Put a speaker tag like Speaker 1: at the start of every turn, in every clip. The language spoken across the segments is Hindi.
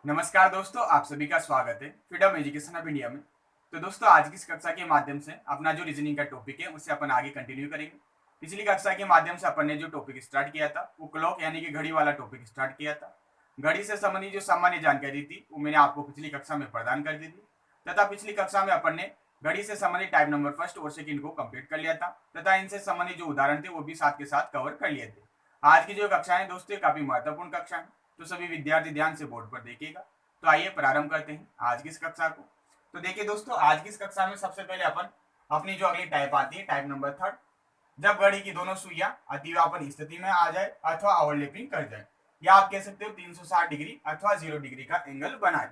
Speaker 1: नमस्कार दोस्तों, आप सभी का स्वागत है फ्रीडम एजुकेशन ऑफ इंडिया में। तो दोस्तों, आज की इस कक्षा के माध्यम से अपना जो रीजनिंग का टॉपिक है उसे अपन आगे कंटिन्यू करेंगे। पिछली कक्षा के माध्यम से अपन ने जो टॉपिक स्टार्ट किया था वो क्लॉक यानी कि घड़ी वाला टॉपिक स्टार्ट किया था। घड़ी से संबंधित जो सामान्य जानकारी थी वो मैंने आपको पिछली कक्षा में प्रदान कर दी थी तथा पिछली कक्षा में अपन ने घड़ी से संबंधित टाइप नंबर फर्स्ट और सेकंड को कंप्लीट कर लिया था तथा इनसे संबंधित जो उदाहरण थे वो भी साथ के साथ कवर कर लिए थे। आज की जो कक्षा है दोस्तों काफी महत्वपूर्ण कक्षा है, तो सभी विद्यार्थी ध्यान से बोर्ड पर देखिएगा। तो आइए प्रारंभ करते हैं आज की इस कक्षा को। तो देखिए दोस्तों, आज की इस कक्षा में सबसे पहले अपन अपनी जो अगली टाइप आती है टाइप नंबर थर्ड, जब घड़ी की दोनों सुइयां अतिव्यापन स्थिति में आ जाए अथवा ओवरलैपिंग कर जाए, या आप कह सकते हो 360 डिग्री अथवा 0 डिग्री का एंगल बनाए।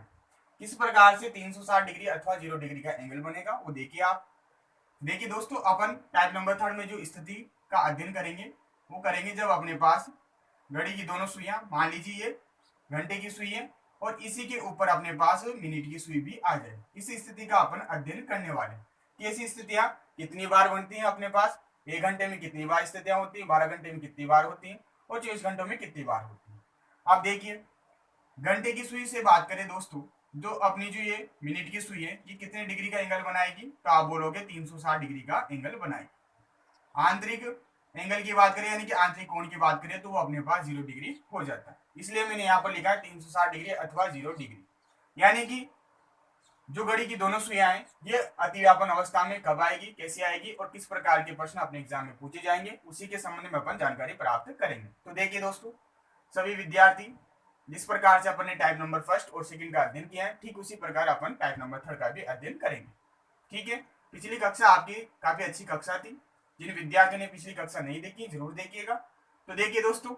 Speaker 1: किस प्रकार से 360 डिग्री अथवा 0 डिग्री का एंगल बनेगा वो देखिए आप। देखिए दोस्तों, अपन टाइप नंबर थर्ड में जो स्थिति का अध्ययन करेंगे वो करेंगे जब अपने पास घड़ी की दोनों सुइयां, मान लीजिए ये घंटे की सुई है और इसी के ऊपर अपने पास मिनट की सुई भी आ जाए, इस स्थिति का अपन अध्ययन करने वाले हैं कि ऐसी स्थितियां कितनी बार बनती हैं अपने पास, एक घंटे में कितनी बार स्थितियां होती है, 12 घंटे में कितनी बार होती हैं और 24 घंटों में कितनी बार होती है। अब देखिए, घंटे की सुई से बात करें दोस्तों, जो अपनी जो ये मिनट की सुई है ये कितने डिग्री का एंगल बनाएगी, तो आप बोलोगे 360 डिग्री का एंगल बनाएगी। आंतरिक एंगल की बात करें यानी कि आंतरिक कोण की बात करें तो वो अपने पास 0 डिग्री हो जाता है, इसलिए मैंने यहाँ पर लिखा है 360 डिग्री अथवा 0 डिग्री। यानी कि जो घड़ी की दोनों सुइयां हैं ये अतिव्यापन अवस्था में कब आएगी, कैसे आएगी और किस प्रकार के प्रश्न अपने एग्जाम में पूछे जाएंगे, उसी के संबंध में अपन जानकारी प्राप्त करेंगे। तो देखिए दोस्तों, सभी विद्यार्थी जिस प्रकार से अपन ने टाइप नंबर फर्स्ट और सेकंड का अध्ययन किया है, ठीक उसी प्रकार अपन टाइप नंबर थर्ड का भी अध्ययन करेंगे। ठीक है, पिछली कक्षा आपकी काफी अच्छी कक्षा थी। जिन विद्यार्थियों ने पिछली कक्षा नहीं देखी जरूर देखिएगा। तो देखिए दोस्तों,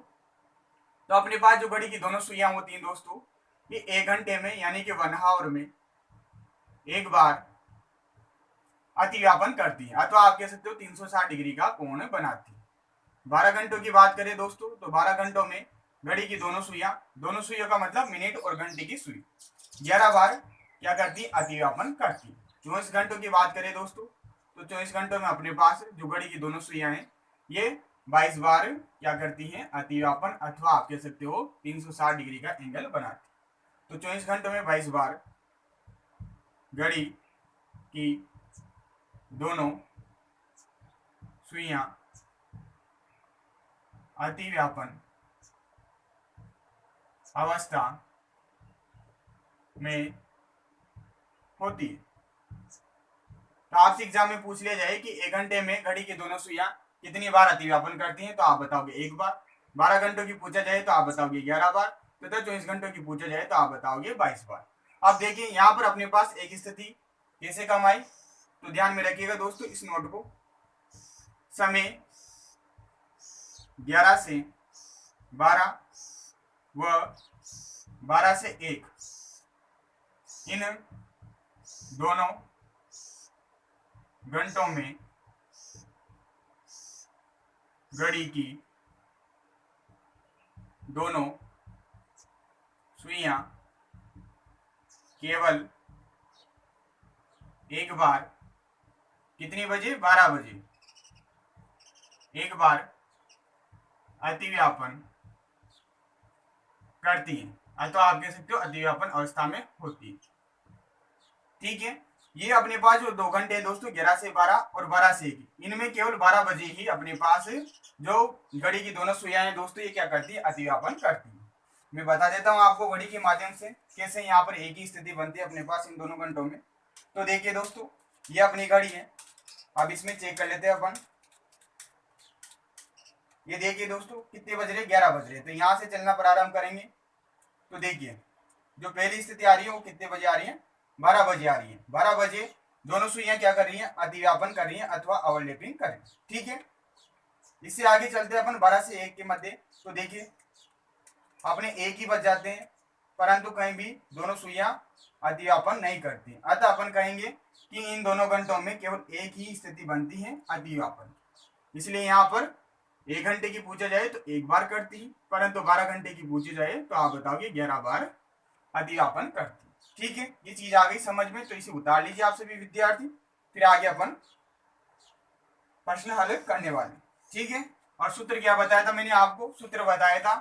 Speaker 1: तो अपने पास जो घड़ी की दोनों सुइयां होती हैं दोस्तों, ये 1 घंटे में यानी कि 1 आवर में एक बार अतिव्यापन करती है अथवा आप कह सकते हो 360 डिग्री का कोण बनाती है। 12 घंटों की बात करें दोस्तों, तो 12 घंटों में घड़ी की दोनों सुइयों का मतलब मिनट और घंटे की सुई 11 बार क्या करती है, अतिव्यापन करती है। 24 घंटों की बात करें दोस्तों, तो 24 घंटों में अपने पास जो घड़ी की दोनों सुइयां हैं ये 22 बार क्या करती हैं, अतिव्यापन अथवा आप कह सकते हो 360 डिग्री का एंगल बनाती है। तो 24 घंटों में 22 बार घड़ी की दोनों सुइयां अतिव्यापन अवस्था में होती है। तो आपसे एग्जाम में पूछ लिया जाए कि 1 घंटे में घड़ी की दोनों सुइयां कितनी बार अतिव्यापन करती हैं, तो आप बताओगे 1 बार। 12 घंटों की पूछा जाए तो आप बताओगे 11 बार, तथा 24 घंटों की पूछा जाए तो आप बताओगे 22 बार। अब देखिए यहाँ पर अपने पास एक स्थिति कैसे कम आई, तो ध्यान में रखिएगा दोस्तों इस नोट को। समय 11 से 12 व 12 से 1 इन दोनों घंटों में घड़ी की दोनों सुइयां केवल एक बार, कितनी बजे, 12 बजे एक बार अतिव्यापन करती है अथवा आप कह सकते हो अतिव्यापन अवस्था में होती है। ठीक है, ये अपने पास जो 2 घंटे दोस्तों 11 से 12 और 12 से 1, इनमें केवल 12 बजे ही अपने पास जो घड़ी की दोनों सुइयां हैं दोस्तों ये क्या करती है, अतिव्यापन करती है। मैं बता देता हूं आपको घड़ी के माध्यम से कैसे यहाँ पर एक ही स्थिति बनती है अपने पास इन दोनों घंटों में। तो देखिए दोस्तों, ये अपनी घड़ी है, अब इसमें चेक कर लेते हैं अपन। ये देखिए दोस्तों कितने बज रहे, 11 बज रहे, तो यहाँ से चलना प्रारंभ करेंगे। तो देखिए जो पहली स्थिति आ रही है वो कितने बजे आ रही है, 12 बजे आ रही है। 12 बजे दोनों सुइयां क्या कर रही हैं, अतिव्यापन कर रही हैं अथवा ओवरलैपिंग कर रही है। ठीक है, इससे आगे चलते हैं अपन 12 से 1 के मध्य। तो देखिए अपने एक ही बज जाते हैं, परंतु कहीं भी दोनों सुइयां अतिव्यापन नहीं करती, अतः अपन कहेंगे कि इन दोनों घंटों में केवल एक ही स्थिति बनती है, अतिव्यापन। इसलिए यहाँ पर 1 घंटे की पूछा जाए तो 1 बार करती, परंतु 12 घंटे की पूछी जाए तो आप बताओगे 11 बार अतिव्यापन करती। ठीक है, ये चीज आ गई समझ में, तो इसे उतार लीजिए आप सभी विद्यार्थी। फिर आगे अपन प्रश्न हल करने वाले। ठीक है, और सूत्र क्या बताया था मैंने आपको, सूत्र बताया था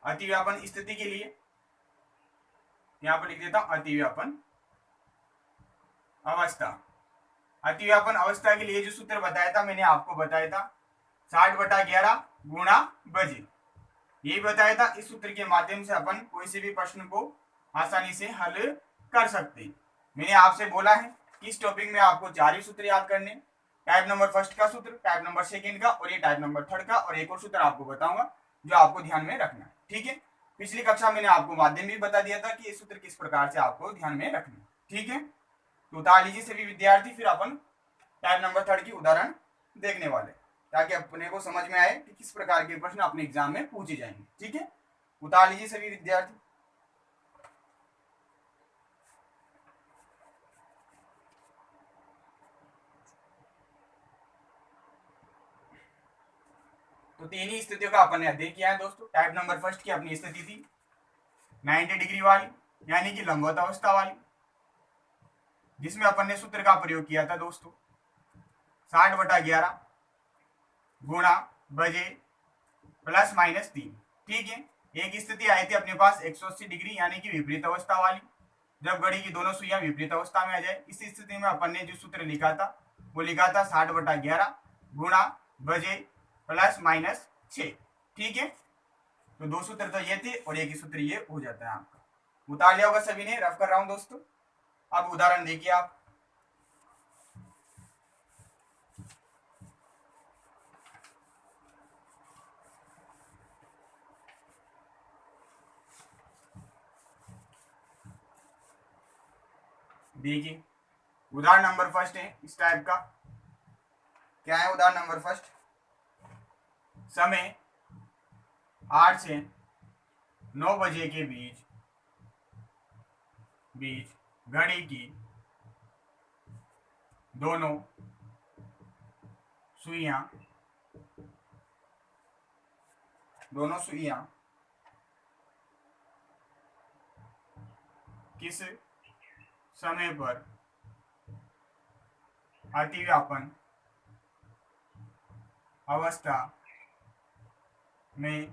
Speaker 1: अतिव्यापन स्थिति के लिए यहां पर लिख देता हूं अतिव्यापन अवस्था। अतिव्यापन अवस्था के लिए जो सूत्र बताया था मैंने आपको बताया था 60/11 गुणा बजे, यही बताया था। इस सूत्र के माध्यम से अपन कोई से भी प्रश्न को आसानी से हल कर सकते हैं। मैंने आपसे बोला है कि इस टॉपिक में आपको 4 ही सूत्र याद करने, टाइप नंबर फर्स्ट का सूत्र, टाइप नंबर सेकंड का और ये टाइप नंबर थर्ड का, और एक और सूत्र आपको बताऊंगा जो आपको ध्यान में रखना है। ठीक है, पिछली कक्षा मैंने आपको माध्यम भी बता दिया था कि ये सूत्र किस प्रकार से आपको ध्यान में रखना। ठीक है, तो उतार लीजिए सभी विद्यार्थी, फिर अपन टाइप नंबर थर्ड की उदाहरण देखने वाले, ताकि अपने को समझ में आए कि किस प्रकार के प्रश्न अपने एग्जाम में पूछे जाएंगे। ठीक है, उतार लीजिए सभी विद्यार्थी। तो 3 ही स्थितियों का अपन ने अध्ययन किया है दोस्तों। टाइप नंबर फर्स्ट की अपनी स्थिति थी 90 डिग्री वाली, यानी कि लंबवत अवस्था वाली, जिसमें अपन ने सूत्र का प्रयोग किया था दोस्तों 60/11 गुणा बजे प्लस माइनस 3। ठीक है, एक स्थिति आई थी अपने पास 180 डिग्री यानी कि विपरीत अवस्था वाली, जब घड़ी की दोनों सुइयां विपरीत अवस्था में आ जाए। इस स्थिति में अपन ने जो सूत्र लिखा था वो लिखा था 60/11 गुणा बजे प्लस माइनस 6। ठीक है, तो 2 सूत्र तो ये थे और एक ही सूत्र ये हो जाता है आपका। उतार लिया होगा सभी ने, रफ कर रहा हूं दोस्तों। अब उदाहरण देखिए आप। देखिए उदाहरण नंबर फर्स्ट है इस टाइप का। क्या है उदाहरण नंबर फर्स्ट? समय 8 से 9 बजे के बीच घड़ी की दोनों सुइयां किस समय पर अतिव्यापन अवस्था में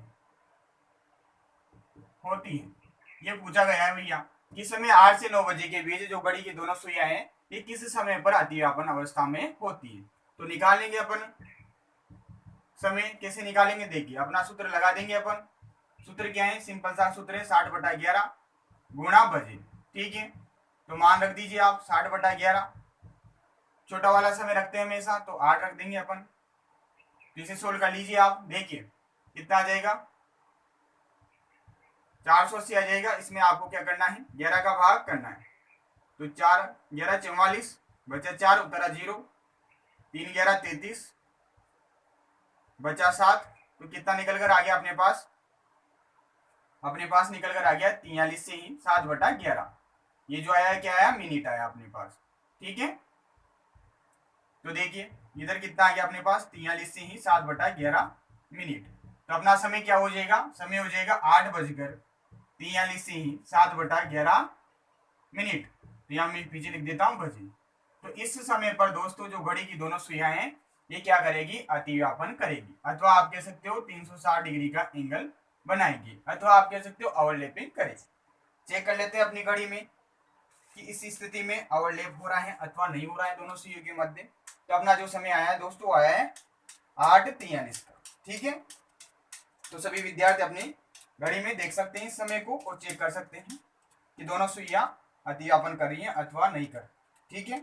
Speaker 1: होती है। ये पूछा गया है भैया कि समय 8 से 9 बजे के बीच जो घड़ी की दोनों सुइयां हैं ये किस समय पर अतिव्यापन अवस्था में होती है। तो निकालेंगे अपन समय, कैसे निकालेंगे? देखिए अपना सूत्र लगा देंगे अपन। सूत्र क्या है? सिंपल सा सूत्र है 60/11 गुणा बजे। ठीक है, तो मान रख दीजिए आप 60/11, छोटा वाला समय रखते हैं हमेशा तो 8 रख देंगे अपन। तो इसे सोल्व कर लीजिए आप, देखिए कितना आ जाएगा 480 आ जाएगा। इसमें आपको क्या करना है? 11 का भाग करना है। तो 4 11 44 बचा 4 उतरा 0, 3 11 33 बचा 7। तो कितना निकल कर आ गया अपने पास? अपने पास निकल कर आ गया 43 से ही 7/11। ये जो आया क्या आया? मिनट आया अपने पास। ठीक है, तो देखिए इधर कितना आ गया अपने पास? 43 से ही 7/11 मिनट। तो अपना समय क्या हो जाएगा? समय हो जाएगा 8:43 से ही 7/11 मिनट। तो यहाँ मैं पीछे लिख देता हूं बजे। तो इस समय पर दोस्तों जो घड़ी की दोनों सुइयां हैं ये क्या करेगी? अतिव्यापन करेगी, अथवा आप कह सकते हो 360 डिग्री का एंगल बनाएगी, अथवा आप कह सकते हो ओवरलैपिंग करेगी। चेक कर लेते हैं अपनी घड़ी में कि इस स्थिति में ओवरलैप हो रहा है अथवा नहीं हो रहा है दोनों सुइयों के मध्य। तो अपना जो समय आया है दोस्तों आया है 8:43 का। ठीक है, तो सभी विद्यार्थी अपनी घड़ी में देख सकते हैं इस समय को और चेक कर सकते हैं कि दोनों सुइयां अतिव्यापन कर रही हैं अथवा नहीं कर। ठीक है,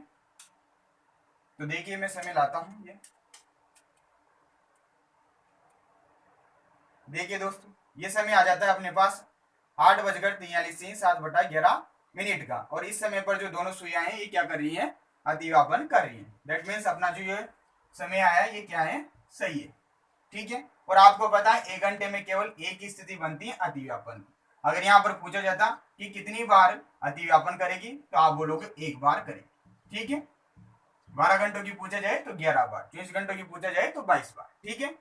Speaker 1: तो देखिए मैं समय लाता हूं। ये देखिए दोस्तों ये समय आ जाता है अपने पास 8:43 से 7/11 मिनट का, और इस समय पर जो दोनों सुइयां हैं ये क्या कर रही हैं? अतिव्यापन कर रही हैं। दैट मीन्स अपना जो ये समय आया है ये क्या है? सही है। ठीक है, और आपको पता है 1 घंटे में केवल एक ही स्थिति बनती है अतिव्यापन। अगर यहाँ पर पूछा जाता कि कितनी बार अतिव्यापन करेगी तो आप बोलोगे 1 बार करेगी। ठीक है, 12 घंटों की पूछा जाए तो 11 बार, 24 घंटों की पूछा जाए तो 22 बार। ठीक है,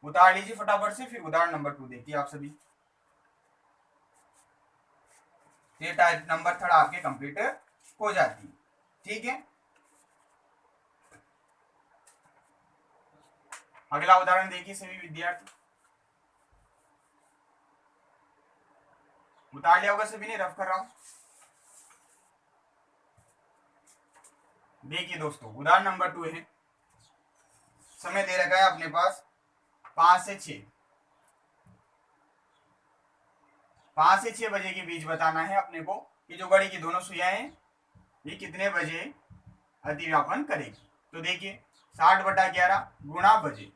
Speaker 1: उतार लीजिए फटाफट से। फिर उदाहरण नंबर 2 देखिए आप सभी। ये टाइप नंबर थर्ड आपके कंप्लीट हो जाती है। ठीक है, अगला उदाहरण देखिए सभी विद्यार्थी। उतार लिया होगा सभी ने, रफ कर रहा हूं। देखिए दोस्तों, उदाहरण नंबर 2 है। समय दे रखा है अपने पास 5 से 6। 5 से 6 बजे के बीच बताना है अपने को कि जो घड़ी की दोनों सुइयां हैं ये कितने बजे अतिव्यापन करेगी। तो देखिए 60/11 गुणा बजे,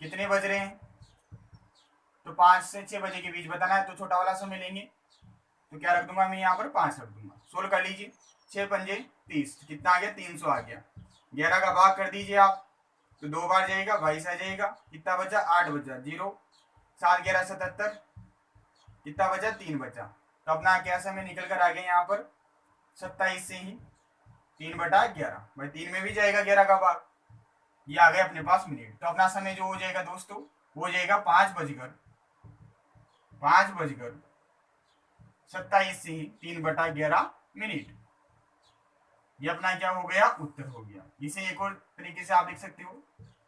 Speaker 1: कितने बज रहे हैं, तो 5 से 6 बजे के बीच बताना है, तो छोटा वाला समय लेंगे। तो क्या रख दूंगा मैं यहाँ पर, 5 रख दूंगा। सोल्व कर लीजिए, 6 पंजे 30, कितना आ गया, 300 आ गया। 11 का भाग कर दीजिए आप, तो 2 बार जाएगा, 22 आ जाएगा। कितना बचा, 8 बचा, 0 7 11 77, कितना बचा, 3 बचा। तो अपना क्या समय निकल कर आ गया यहाँ पर 27 से ही 3/11, भाई 3 में भी जाएगा 11 का भाग, ये आ गया अपने पास मिनट। तो अपना समय जो हो जाएगा दोस्तों, वो हो जाएगा 5:27 से ही 3/11 मिनट। ये अपना क्या हो गया, उत्तर हो गया। इसे एक और तरीके से आप लिख सकते हो,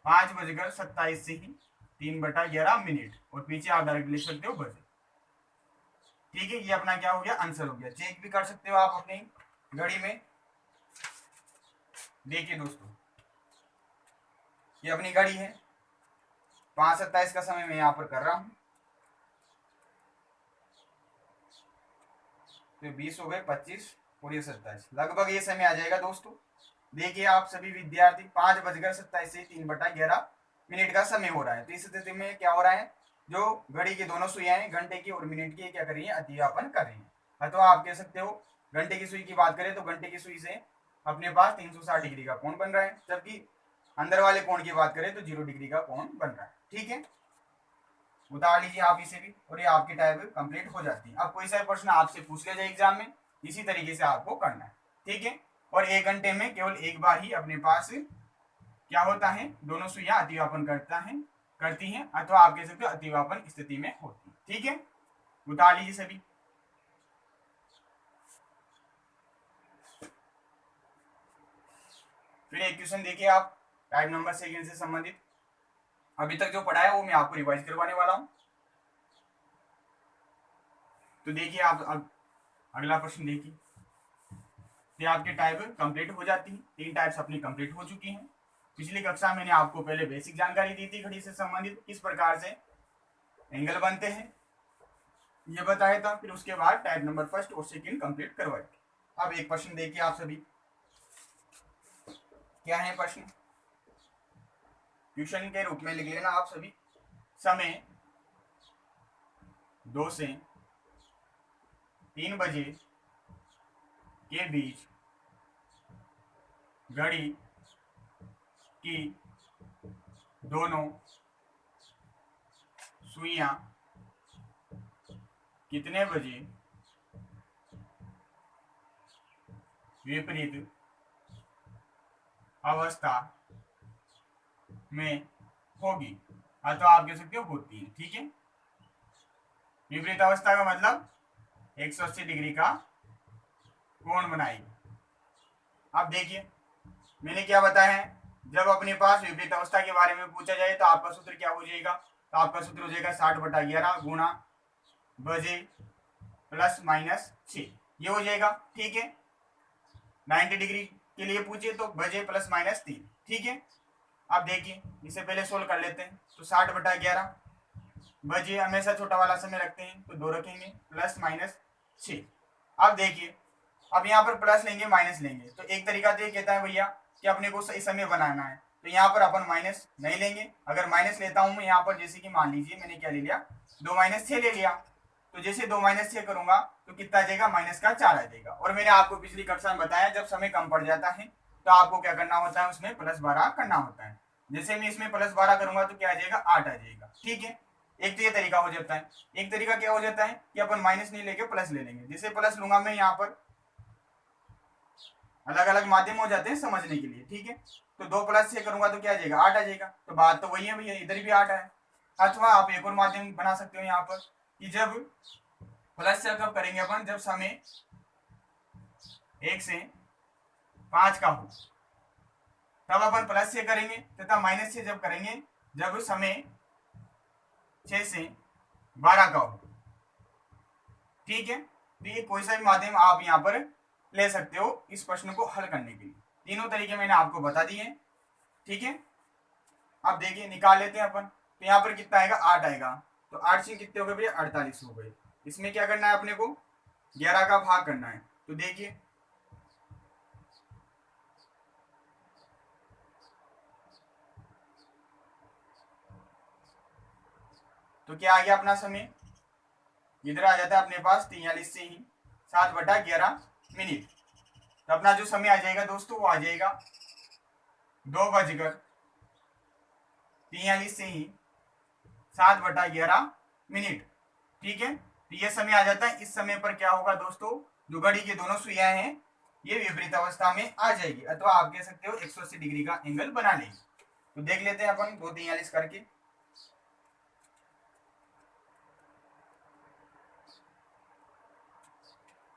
Speaker 1: 5:27 से ही 3/11 मिनट, और पीछे आप डायरेक्ट लिख सकते हो बजे। ठीक है, ये अपना क्या हो गया, आंसर हो गया। चेक भी कर सकते हो आप अपनी घड़ी में। देखिए दोस्तों, ये अपनी घड़ी है, 5:27 का समय मैं यहाँ पर कर रहा हूं। तो 20 हो गए, 25 और ये 27, लगभग ये समय आ जाएगा दोस्तों। देखिए आप सभी विद्यार्थी, 5:27 से 3/11 मिनट का समय हो रहा है। तो इस स्थिति में क्या हो रहा है, जो घड़ी की दोनों सुइयां घंटे की और मिनट की क्या कर रही है, अतिव्यापन कर रही है। अथवा आप कह सकते हो, घंटे की सुई की बात करें तो घंटे की सुई से अपने पास 360 डिग्री का कोण बन रहा है, जबकि अंदर वाले कोण की बात करें तो 0 डिग्री का कोण बन रहा है। ठीक है, उतार लीजिए आप इसे भी, और ये आपकी टाइप कंप्लीट हो जाती है। अब कोई सा प्रश्न आपसे पूछ लिया जाए एग्जाम में, इसी तरीके से आपको करना है। ठीक है, और 1 घंटे में केवल एक बार ही अपने पास क्या होता है, दोनों सुइयां अतिव्यापन करती हैं, अथवा आप कह सकते हो अतिव्यापन स्थिति में होती है। ठीक है, उतार लीजिए सभी। फिर एक क्वेश्चन देखिए आप, टाइप नंबर सेकंड से संबंधित। अभी तक जो पढ़ा है वो मैं आपको रिवाइज करवाने वाला हूं। तो देखिए आप अब अगला प्रश्न देखिए। ये आपकी टाइप कंप्लीट हो जाती है, 3 टाइप्स अपनी कंप्लीट हो चुकी हैं। पिछली कक्षा मैंने आपको पहले बेसिक जानकारी दी थी घड़ी से संबंधित, किस प्रकार से एंगल बनते हैं ये बताया था। फिर उसके बाद टाइप नंबर फर्स्ट और सेकंड कंप्लीट करवाई थी। अब एक प्रश्न देखिए आप सभी, क्या है प्रश्न, ट्यूशन के रूप में लिख लेना आप सभी। समय 2 से 3 बजे के बीच घड़ी की दोनों सुइयां कितने बजे विपरीत अवस्था में होगी, अथवा आप कह सकते हो होती है। ठीक है, विपरीत अवस्था का मतलब 180 डिग्री का कोण बनाएगी। अब देखिए मैंने क्या बताया है, जब अपने पास विपरीत अवस्था के बारे में पूछा जाए तो आपका सूत्र क्या हो जाएगा, तो आपका सूत्र हो जाएगा 60/11 गुणा बजे प्लस माइनस 6, ये हो जाएगा। ठीक है, 90 डिग्री के लिए पूछे तो बजे प्लस माइनस 3। ठीक है, अब देखिए इसे पहले सोल्व कर लेते हैं। तो 60/11 बजे हमेशा छोटा वाला समय रखते हैं तो 2 रखेंगे, प्लस माइनस 6। अब देखिए, अब यहाँ पर प्लस लेंगे माइनस लेंगे, तो एक तरीका तो ये कहता है भैया कि अपने को सही समय बनाना है, तो यहाँ पर अपन माइनस नहीं लेंगे। अगर माइनस लेता हूं मैं यहाँ पर, जैसे कि मान लीजिए मैंने क्या ले लिया, 2-6 ले लिया, तो जैसे 2-6 करूंगा तो कितना आ जाएगा, माइनस का 4 आ जाएगा। और मैंने आपको पिछली कक्षा में बताया जब समय कम पड़ जाता है तो आपको क्या करना होता है, उसमें +12 करना होता है। जैसे मैं इसमें +12 करूंगा तो क्या आ जाएगा, 8 आ जाएगा। ठीक है, एक तो ये तरीका हो जाता है। एक तरीका क्या हो जाता है कि अपन माइनस नहीं लेके प्लस ले लेंगे। जैसे प्लस लूंगा मैं यहाँ पर, अलग अलग माध्यम हो जाते हैं समझने के लिए। ठीक है, तो 2+6 करूंगा तो क्या आ जाएगा, 8 आ जाएगा। तो बात तो वही है भैया, इधर भी 8 है। अथवा आप एक और माध्यम बना सकते हो यहाँ पर कि जब प्लस से कब करेंगे अपन, जब समय 1 से 5 का हो तब अपन प्लस से करेंगे, तथा माइनस से जब करेंगे जब समय 6 से 12 का हो। ठीक है, तो ये कोई सा भी माध्यम आप यहाँ पर ले सकते हो इस प्रश्न को हल करने के लिए। तीनों तरीके मैंने आपको बता दिए हैं। ठीक है, अब देखिए निकाल लेते हैं अपन। तो यहाँ पर कितना आएगा, 8 आएगा। तो 8 से कितने हो गए भैया, 48 हो गए। इसमें क्या करना है अपने को, 11 का भाग करना है। तो देखिए तो क्या आ गया अपना समय, इधर आ जाता है अपने पास 43 से ही 7/11 मिनट। तो अपना जो समय आ जाएगा दोस्तों वो आ जाएगा 2:43 से ही 7/11 मिनट। ठीक है, तो ये समय आ जाता है। इस समय पर क्या होगा दोस्तों, जो घड़ी की दोनों सुइयां हैं ये विपरीत अवस्था में आ जाएगी, अथवा आप कह सकते हो 180 डिग्री का एंगल बना लेगी। तो देख लेते हैं अपन 2:43 करके।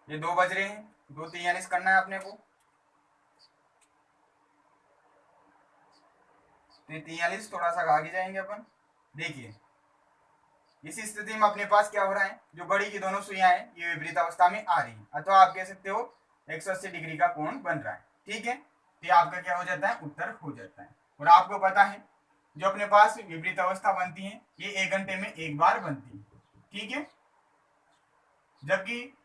Speaker 1: ये 2 बज रहे हैं, 2:43 करना है अपने को। तो 43 थोड़ा सा आगे जाएंगे अपन। देखिए इस स्थिति में अपने पास क्या हो रहा है, जो घड़ी की दोनों सुइयां हैं ये विपरीत अवस्था में आ रही है, अथवा आप कह सकते हो 180 डिग्री का कोण बन रहा है। ठीक है, तो ये आपका क्या हो जाता है, उत्तर हो जाता है। और आपको पता है जो अपने पास विपरीत अवस्था बनती है ये 1 घंटे में एक बार बनती है। ठीक है, जबकि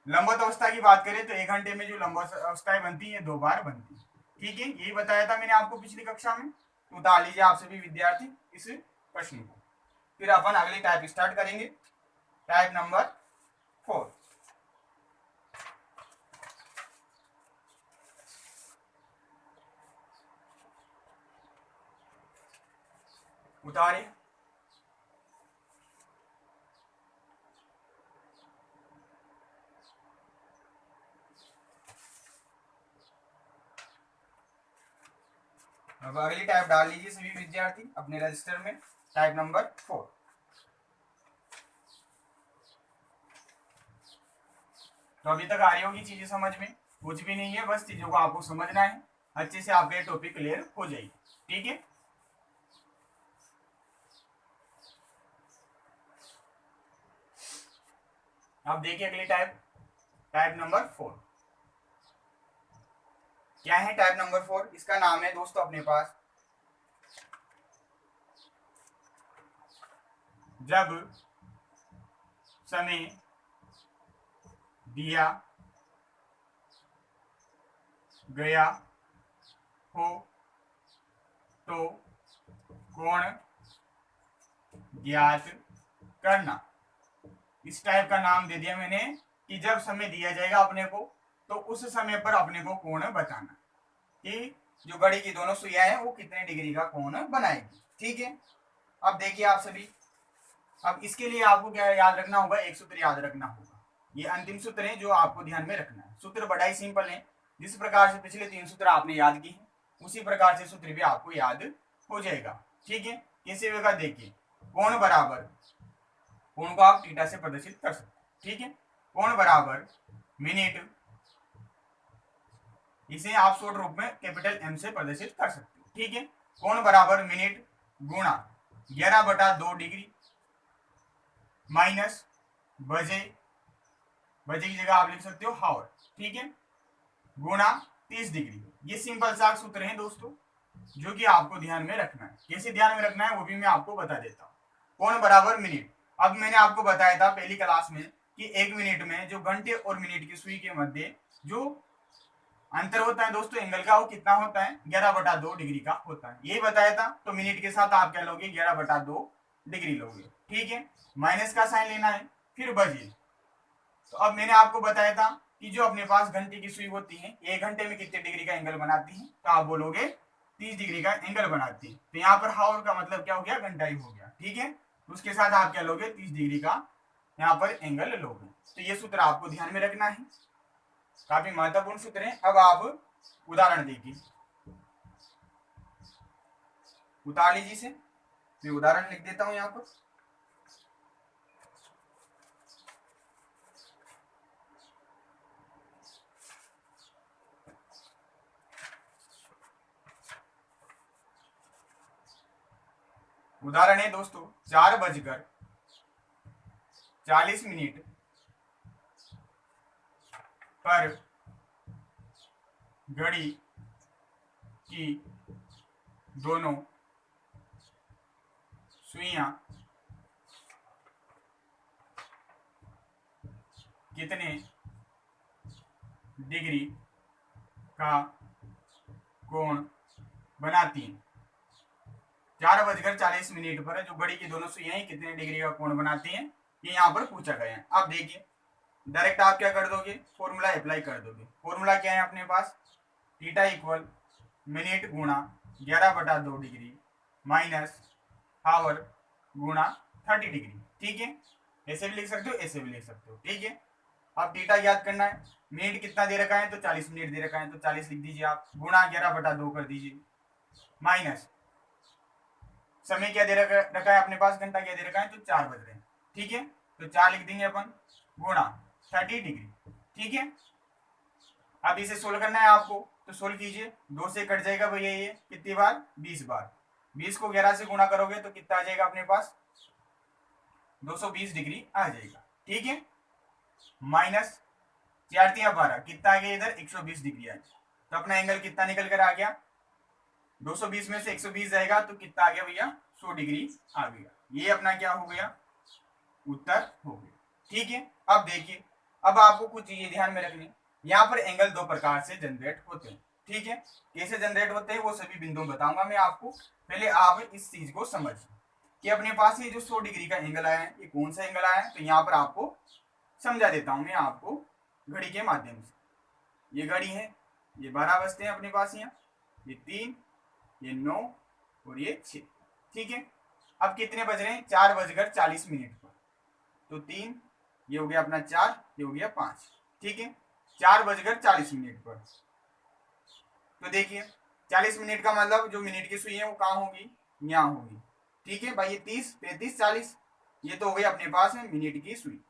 Speaker 1: लंबवत अवस्था की बात करें तो 1 घंटे में जो लंबवत अवस्थाएं बनती है 2 बार बनती है। ठीक है, यही बताया था मैंने आपको पिछली कक्षा में। तो उतार लीजिए आप सभी विद्यार्थी इस प्रश्न को। फिर अपन अगली टाइप स्टार्ट करेंगे, टाइप नंबर 4। उतारे। अब अगली टाइप डाल लीजिए सभी विद्यार्थी अपने रजिस्टर में, टाइप नंबर 4। तो अभी तक आ रही होगी चीजें समझ में, कुछ भी नहीं है, बस चीजों को आपको समझना है, अच्छे से आपका टॉपिक क्लियर हो जाएगी। ठीक है, अब देखिए अगली टाइप, टाइप नंबर 4। क्या है टाइप नंबर 4, इसका नाम है दोस्तों अपने पास, जब समय दिया गया हो तो कोण ज्ञात करना। इस टाइप का नाम दे दिया मैंने कि जब समय दिया जाएगा अपने को तो उस समय पर अपने को कोण बताना कि जो घड़ी की दोनों सुइयां हैं वो कितने डिग्री का कोण बनाएगी। ठीक है, अब देखिए आप सभी, अब इसके लिए आपको क्या याद रखना होगा, एक सूत्र याद रखना होगा। ये अंतिम सूत्र है जो आपको ध्यान में रखना है। सूत्र बड़ा ही सिंपल है, जिस प्रकार से पिछले 3 सूत्र आपने याद किए उसी प्रकार से सूत्र भी आपको याद हो जाएगा। ठीक है, कैसे होगा देखिए, कोण बराबर, कोण को आप थीटा से प्रदर्शित कर सकते हैं। ठीक है, कोण बराबर मिनट, इसे आप शॉर्ट रूप में कैपिटल एम से प्रदर्शित कर सकते हो। ठीक है, कोण बराबर मिनट गुणा 11/2 डिग्री माइनस बजे, बजे की जगह आप लिख सकते हो हावर। ठीक है, गुणा 30 डिग्री। ये सिंपल सा सूत्र है दोस्तों जो कि आपको ध्यान में रखना है। कैसे ध्यान में रखना है वो भी मैं आपको बता देता हूँ। कोण बराबर मिनट, अब मैंने आपको बताया था पहली क्लास में कि 1 मिनट में जो घंटे और मिनट की सुई के मध्य जो अंतर होता है दोस्तों एंगल का, वो कितना होता है, 11/2 डिग्री का होता है। यही बताया था। तो मिनट के साथ आप क्या लोगे, 11/2 डिग्री लोगे। ठीक है, माइनस का साइन लेना है, फिर बजे। तो अब मैंने आपको बताया था कि जो अपने पास घंटे की सुई होती है 1 घंटे में कितने डिग्री का एंगल बनाती है, तो आप बोलोगे 30 डिग्री का एंगल बनाती है। तो यहाँ पर हावर का मतलब क्या हो गया, घंटा ही हो गया। ठीक है, उसके साथ आप क्या लोगे, 30 डिग्री का यहाँ पर एंगल लोगे। तो ये सूत्र आपको ध्यान में रखना है, काफी महत्वपूर्ण सूत्र है। अब आप उदाहरण देखिए, उतार लीजिए इसे, मैं उदाहरण लिख देता हूं यहाँ पर। उदाहरण है दोस्तों 4:40 मिनट पर घड़ी की दोनों सुइयां कितने डिग्री का कोण बनाती हैं। 4:40 पर जो घड़ी की दोनों सुइयां कितने डिग्री का कोण बनाती हैं, ये यहाँ पर पूछा गया है। अब देखिए डायरेक्ट आप क्या कर दोगे, फॉर्मूला अप्लाई कर दोगे। फॉर्मूला क्या है अपने पास, थीटा इक्वल मिनट गुणा 11/2 डिग्री माइनस आवर गुणा 30 डिग्री। ठीक है, ऐसे भी लिख सकते हो, ऐसे भी लिख सकते हो। ठीक है, अब थीटा याद करना है, मिनट कितना दे रखा है तो 40 मिनट दे रखा है, तो 40 लिख दीजिए आप, गुणा 11/2 कर दीजिए, माइनस समय क्या दे रखा है अपने पास, घंटा क्या दे रखा है तो 4 बज रहे हैं। ठीक है, तो 4 लिख देंगे अपन, गुणा 30 डिग्री। ठीक है, अब इसे सोल्व करना है आपको, तो सोल्व कीजिए, 2 से कट जाएगा भैया, ये कितनी बार, 20 बार। 20 को 11 से गुणा करोगे तो कितना आ जाएगा अपने पास, 220 डिग्री आ जाएगा। ठीक है, माइनस 4×3=12, कितना आ गया इधर, 120 डिग्री आ गया। तो अपना एंगल कितना निकल कर आ गया, 220 में से 120 जाएगा तो कितना आ गया भैया, 100 डिग्री आ गया। ये अपना क्या हो गया, उत्तर हो गया। ठीक है, अब देखिए, अब आपको कुछ चीजें ध्यान में रखनी, यहाँ पर एंगल 2 प्रकार से जनरेट होते हैं। ठीक है, कैसे जनरेट होते हैं वो सभी बिंदु बताऊंगा मैं आपको, पहले आप इस चीज को समझिए कि अपने पास ये जो 100 डिग्री का एंगल आया है, ये कौन सा एंगल आया है, तो यहाँ पर आपको समझा देता हूं मैं आपको घड़ी के माध्यम से। ये घड़ी है, ये 12 बजते हैं अपने पास, यहाँ ये 3, ये 9 और ये 6। ठीक है, अब कितने बज रहे हैं, 4:40 पर, तो 3, ये हो गया अपना 4, ये हो गया 5। ठीक है, 4:40 पर, तो देखिए 40 मिनट का मतलब जो मिनट की सुई है वो कहाँ होगी, यहाँ होगी। ठीक है भाई, ये 30, 35, 40, ये तो हो गई अपने पास है मिनट की सुई।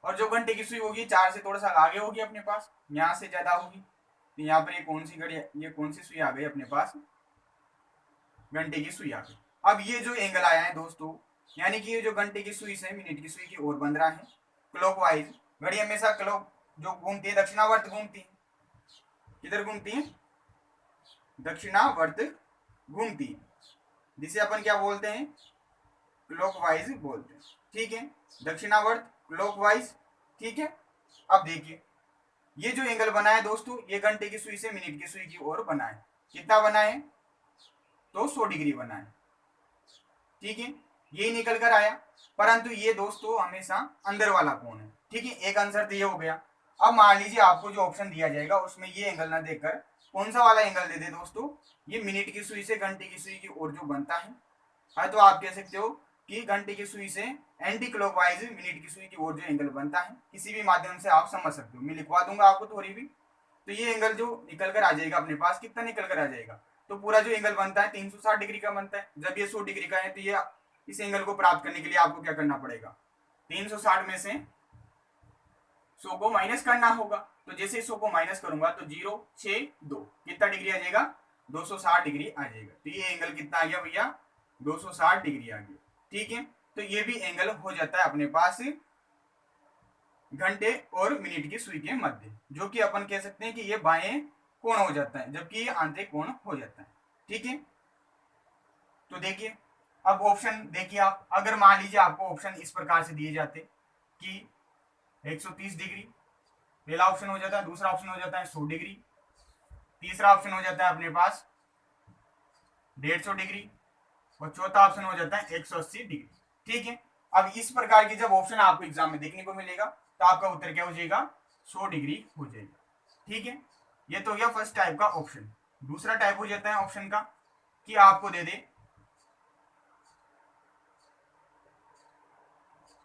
Speaker 1: और जो घंटे की सुई होगी 4 से थोड़ा सा आगे होगी अपने पास, यहाँ से ज्यादा होगी। तो यहाँ पर ये कौन सी घड़ी, ये कौन सी सुई आ गई अपने पास, घंटे की सुई आ गई। अब ये जो एंगल आया है दोस्तों, यानी कि ये जो घंटे की सुई से मिनट की सुई की ओर बन रहा है क्लॉकवाइज। घड़ी हमेशा क्लॉक जो घूमती है दक्षिणावर्त घूमती है, किधर घूमती है, दक्षिणावर्त घूमती है, जिसे अपन क्या बोलते हैं, क्लॉकवाइज बोलते हैं। ठीक है, दक्षिणावर्त क्लॉकवाइज। ठीक है, अब देखिए ये जो एंगल बना है दोस्तों, ये घंटे की सुई से मिनट की सुई की ओर बना है, कितना बना है, तो 100 डिग्री बना है। ठीक है, ये निकल कर आया, परंतु ये दोस्तों हमेशा अंदर वाला कोण है। ठीक है, एक आंसर तो ये हो गया। अब मान लीजिए आपको जो ऑप्शन दिया जाएगा उसमें ये एंगल ना देकर कौन सा वाला एंगल दे दे दोस्तों, ये मिनट की सुई से घंटे की सुई की ओर जो बनता है, तो आप कह सकते हो कि घंटे की सुई से एंटी क्लॉकवाइज मिनट की सुई की ओर जो एंगल बनता है, किसी भी माध्यम से आप समझ सकते हो, मैं लिखवा दूंगा आपको थोड़ी भी। तो ये एंगल जो निकल कर आ जाएगा अपने पास, कितना निकल कर आ जाएगा, तो पूरा जो एंगल बनता है 360 डिग्री का बनता है। जब ये 100 डिग्री का है तो ये इस एंगल को प्राप्त करने के लिए आपको क्या करना पड़ेगा, 360 में से 100 को माइनस करना होगा। तो जैसे 100 को माइनस करूंगा तो 0, 6, 2, कितना डिग्री आ जाएगा, 260 डिग्री आ जाएगा। तो ये एंगल कितना आ गया भैया, 260 डिग्री आ गया। ठीक है, तो ये भी एंगल हो जाता है अपने पास घंटे और मिनट की सुई के मध्य, जो कि अपन कह सकते हैं कि ये बाएं कोण हो जाता है, जबकि ये आंतरिक कोण हो जाता है। ठीक है, तो देखिए अब ऑप्शन देखिए आप, अगर मान लीजिए आपको ऑप्शन इस प्रकार से दिए जाते कि 130 डिग्री पहला ऑप्शन हो जाता है, दूसरा ऑप्शन हो जाता है 100 डिग्री, तीसरा ऑप्शन हो जाता है अपने पास 150 डिग्री और चौथा ऑप्शन हो जाता है 180 डिग्री। ठीक है, अब इस प्रकार के जब ऑप्शन आपको एग्जाम में देखने को मिलेगा तो आपका उत्तर क्या हो जाएगा, 100 डिग्री हो जाएगा। ठीक है, ये तो हो गया फर्स्ट टाइप का ऑप्शन। दूसरा टाइप हो जाता है ऑप्शन का कि आपको दे दे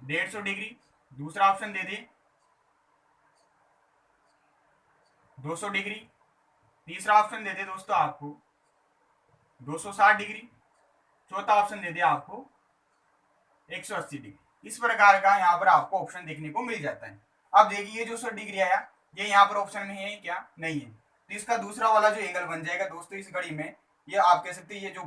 Speaker 1: 150 डिग्री, दूसरा ऑप्शन दे दे 200 डिग्री, तीसरा ऑप्शन दे दे दोस्तों आपको 260 डिग्री, चौथा ऑप्शन दे दे आपको 180 डिग्री। इस प्रकार का यहाँ पर आपको ऑप्शन देखने को मिल जाता है। अब देखिए जो 100 डिग्री आया, ये यहाँ पर ऑप्शन में है क्या, नहीं है, तो इसका दूसरा वाला जो एंगल बन जाएगा दोस्तों इस घड़ी में, ये आप कह सकते हैं ये जो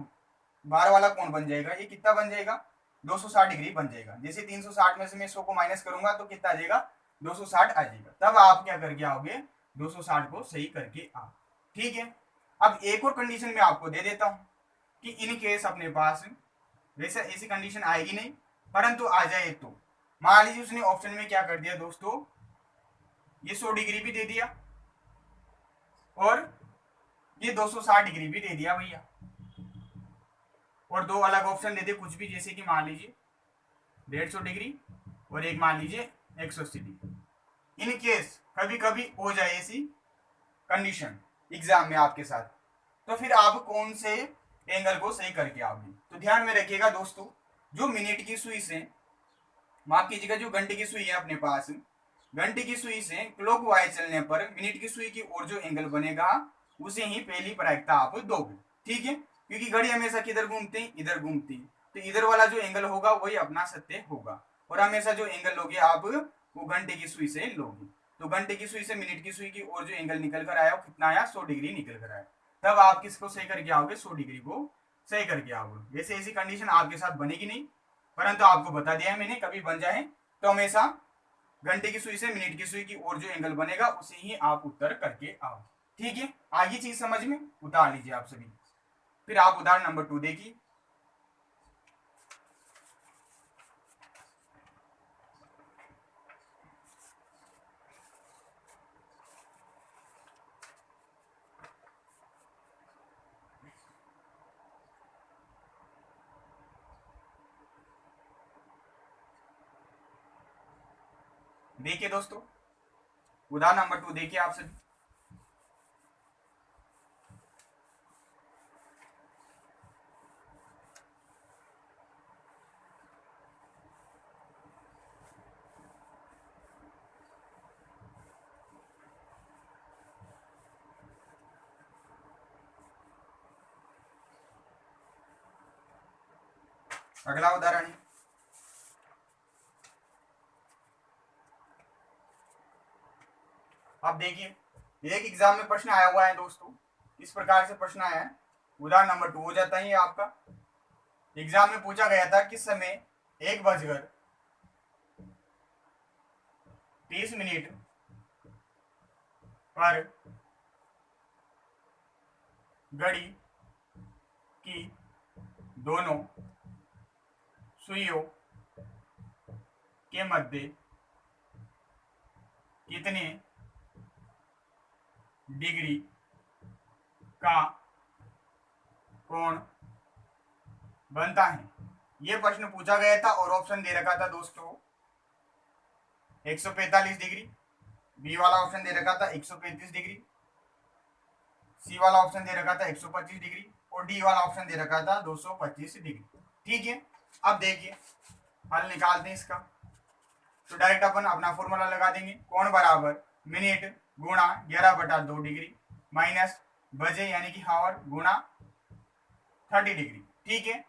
Speaker 1: 12 वाला कोण बन जाएगा, ये कितना बन जाएगा, 260 डिग्री बन जाएगा। जैसे 360 में से मैं 100 को माइनस करूंगा तो कितना आ जाएगा, 260 आ जाएगा। तब आप क्या करके आओगे, 260 को सही करके आओ। ठीक है, अब एक और कंडीशन मैं आपको दे देता हूं कि इन केस अपने पास वैसे ऐसी कंडीशन आएगी नहीं, परंतु आ जाए तो मान लीजिए उसने ऑप्शन में क्या कर दिया दोस्तों, ये 100 डिग्री भी दे दिया और ये 260 डिग्री भी दे दिया भैया, और दो अलग ऑप्शन दे दे कुछ भी, जैसे कि मान लीजिए 150 डिग्री और एक मान लीजिए 180 डिग्री। इन केस कभी कभी हो जाए ऐसी कंडीशन एग्जाम में आपके साथ, तो फिर आप कौन से एंगल को सही करके आओगे? तो ध्यान में रखिएगा दोस्तों, जो मिनट की सुई से, माफ कीजिएगा, जो घंटे की सुई है अपने पास, घंटे की सुई से क्लॉकवाइज चलने पर मिनट की सुई की ओर जो एंगल बनेगा उसे ही पहली प्रायिकता आप दोगे। ठीक है, क्योंकि घड़ी हमेशा किधर घूमती, इधर घूमती, तो इधर वाला जो एंगल होगा वही अपना सत्य होगा, और हमेशा जो एंगल लोगे आप वो घंटे की सुई से लोगे। तो घंटे की सुई से मिनट की सुई की ओर जो एंगल निकल कर आया वो कितना आया, 100 डिग्री निकल कर आया। तब आप किसको सही करके आओगे, 100 डिग्री को सही करके आओगे। वैसे ऐसी कंडीशन आपके साथ बनेगी नहीं, परंतु आपको बता दिया है मैंने, कभी बन जाए तो हमेशा घंटे की सुई से मिनट की सुई की ओर जो एंगल बनेगा उसे ही आप उत्तर करके आओ। ठीक है, आगे चीज समझ में उतार लीजिए आप सभी। फिर आप उदाहरण नंबर 2 देखिए। देखिए दोस्तों, उदाहरण नंबर 2 देखिए आप सभी। अगला उदाहरण है, अब देखिए, एक एग्जाम में प्रश्न आया हुआ है दोस्तों, इस प्रकार से प्रश्न आया है। उदाहरण नंबर 2 हो जाता है ये आपका। एग्जाम में पूछा गया था किस समय 1:30 पर घड़ी की दोनों सुइयों के मध्य कितने डिग्री का कोण बनता है। यह प्रश्न पूछा गया था और ऑप्शन दे रखा था दोस्तों 145 डिग्री, बी वाला ऑप्शन दे रखा था 135 डिग्री, सी वाला ऑप्शन दे रखा था 125 डिग्री, और डी वाला ऑप्शन दे रखा था 225 डिग्री। ठीक है, अब देखिए हल निकालते हैं इसका। तो डायरेक्ट अपन अपना फॉर्मूला लगा देंगे, कोण बराबर मिनट गुणा 11/2 डिग्री माइनस बजे यानी कि हावर गुणा 30 डिग्री। ठीक है,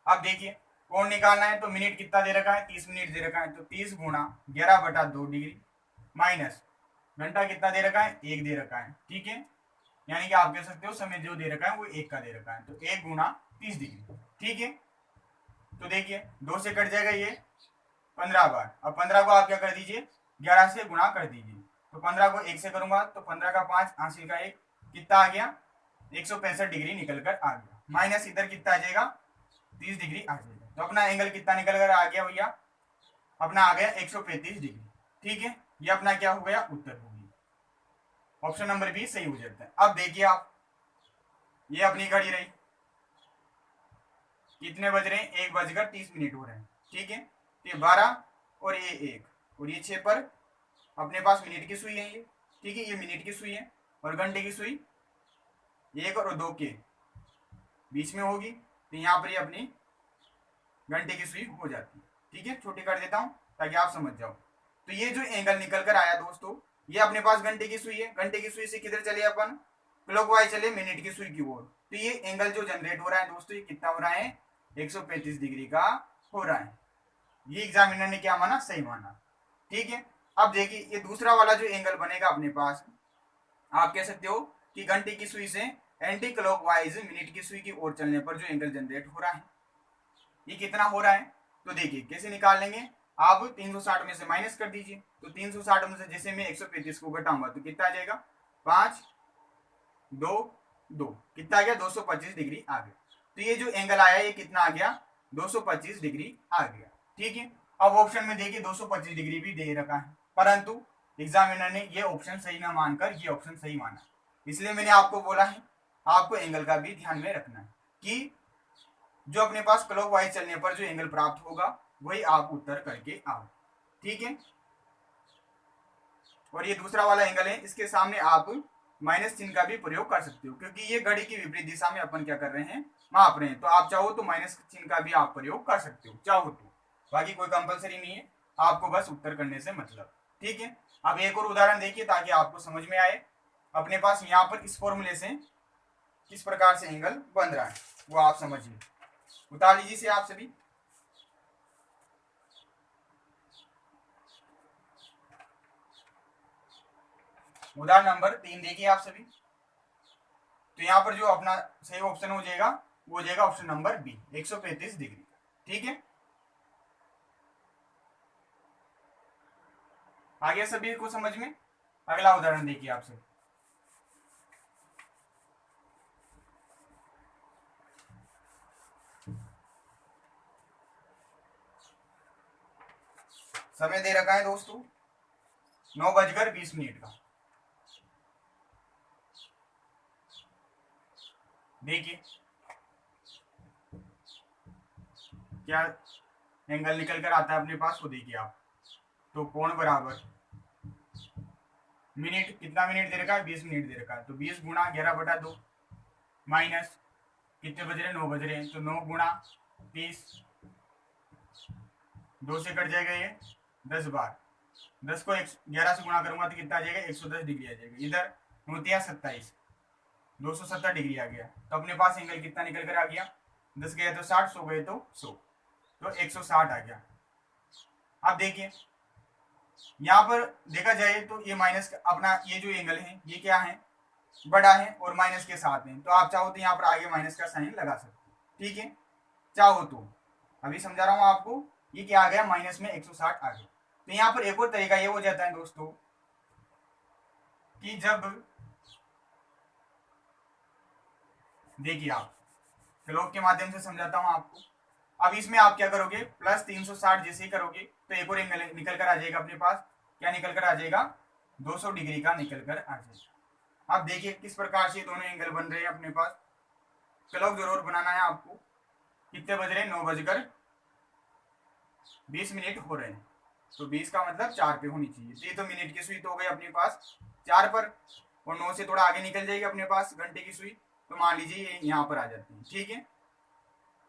Speaker 1: अब देखिए कोण निकालना है तो मिनट कितना दे रखा है, 30 मिनट दे रखा है, तो 30 गुणा 11/2 डिग्री माइनस घंटा कितना दे रखा है, 1 दे रखा है। ठीक है, यानी कि आप कह सकते हो समय जो दे रखा है वो 1 का दे रखा है, तो 1 गुणा 30 डिग्री। ठीक है, तो देखिए 2 से कट जाएगा ये 15 बार। अब 15 को आप क्या कर दीजिए, 11 से गुणा कर दीजिए, तो 15 को 1 से करूंगा तो 15 का 5 हासिल का 1 कितना आ गया, 165 डिग्री निकल कर आ गया, माइनस इधर कितना आ जाएगा, 30 डिग्री आ जाएगा। तो अपना एंगल कितना निकल कर आ गया भैया, अपना आ गया 135 डिग्री। ठीक है, ये अपना क्या हो गया, उत्तर हो गया। ऑप्शन नंबर बी सही हो जाता है। अब देखिए आप, ये अपनी घड़ी रही, कितने बज रहे हैं, 1:30 हो रहे हैं। ठीक है, ये 12 और ये 1 और ये 6 पर अपने पास मिनट की सुई है ये। ठीक है, ये मिनट की सुई है और घंटे की सुई 1 और 2 के बीच में होगी, तो यहाँ पर ये अपनी घंटे की सुई हो जाती है। ठीक है, छोटी कर देता हूँ ताकि आप समझ जाओ। तो ये जो एंगल निकल कर आया दोस्तों, ये अपने पास घंटे की सुई है, घंटे की सुई से किधर चले अपन, क्लॉकवाइज चले मिनट की सुई की ओर। तो ये एंगल जो जनरेट हो रहा है दोस्तों, ये कितना हो रहा है, 135 डिग्री का हो रहा है। ये एग्जामिनर ने क्या माना, सही माना। ठीक है, अब देखिए ये दूसरा वाला जो एंगल बनेगा अपने पास, आप कह सकते हो कि घंटे की सुई से एंटी क्लॉकवाइज मिनट की सुई की ओर चलने पर जो एंगल जनरेट हो रहा है, ये कितना हो रहा है। तो देखिए कैसे निकाल लेंगे, आप 360 में से माइनस कर दीजिए। तो 360 में से जैसे मैं 135 को घटाऊंगा तो कितना आ जाएगा, 5 2 2, कितना आ गया, 225 डिग्री आ गया। तो ये जो एंगल आया ये कितना आ गया, 225 डिग्री आ गया। ठीक है, अब ऑप्शन में देखिए 225 डिग्री भी दे रखा है, परंतु एग्जामिनर ने ये ऑप्शन सही ना मानकर ये ऑप्शन सही माना, इसलिए मैंने आपको बोला है आपको एंगल का भी ध्यान में रखना है कि जो अपने पास क्लॉकवाइज चलने पर जो एंगल प्राप्त होगा वही आप उत्तर करके आओ। ठीक है, और ये दूसरा वाला एंगल है, इसके सामने आप माइनस चिन्ह का भी प्रयोग कर सकते हो, क्योंकि ये घड़ी की विपरीत दिशा में अपन क्या कर रहे हैं, माप रहे हैं। तो आप चाहो तो माइनस चिन्ह का भी आप प्रयोग कर सकते हो चाहो तो, बाकी कोई कंपलसरी नहीं है, आपको बस उत्तर करने से मतलब। ठीक है, अब एक और उदाहरण देखिए ताकि आपको समझ में आए। अपने पास यहाँ पर इस फॉर्मूले से किस प्रकार से एंगल बन रहा है वो आप समझिए। उतार लीजिए से आप सभी। उदाहरण नंबर 3 देखिए आप सभी। तो यहाँ पर जो अपना सही ऑप्शन हो जाएगा वो हो जाएगा ऑप्शन नंबर बी, 135 डिग्री। ठीक है, आ गया सभी को समझ में। अगला उदाहरण देखिए आप सभी। समय दे रखा है दोस्तों 9:20 का। देखिए क्या एंगल निकल कर आता है अपने पास, वो देखिए आप। तो कोण बराबर मिनट, कितना मिनट दे रखा है, 20 मिनट दे रखा है। तो 20 गुणा 11/2 माइनस कितने बज रहे हैं, 9 बज रहे हैं। तो 9 गुणा 30, 2 से कट जाएगा ये 10 बार, 10 को 11 से गुणा करूंगा तो कितना आ जाएगा, 110 डिग्री आ जाएगा। इधर 9×27 270 डिग्री आ गया। तो अपने पास एंगल कितना निकल कर आ गया, 10 गए तो 60, 100 गए तो 100, तो 160 आ गया। अब देखिए यहाँ पर देखा जाए तो ये माइनस अपना ये जो एंगल है ये क्या है, बड़ा है और माइनस के साथ है। तो आप चाहो तो यहाँ पर आगे माइनस का साइन लगा सकते हो। ठीक है, चाहो तो अभी समझा रहा हूँ आपको। ये क्या आ गया, माइनस में 160 आ गया। तो यहाँ पर एक और तरीका ये हो जाता है दोस्तों कि जब देखिए आप क्लॉक के माध्यम से समझाता हूँ आपको। अब इसमें आप क्या करोगे, प्लस 360 जैसे ही करोगे तो एक और एंगल निकल कर आ जाएगा अपने पास। क्या निकल कर आ जाएगा, 200 डिग्री का निकल कर आ जाएगा। अब देखिए किस प्रकार से दोनों एंगल बन रहे हैं अपने पास। क्लॉक जरूर बनाना है आपको। कितने बज रहे हैं, 9:20 हो रहे हैं। तो 20 का मतलब 4 पे होनी चाहिए। तो ये तो मिनट की सुई तो हो गई अपने पास 4 पर, और 9 से थोड़ा आगे निकल जाएगी अपने पास घंटे की सुई, तो मान लीजिए ये यहाँ पर आ जाती है। ठीक है,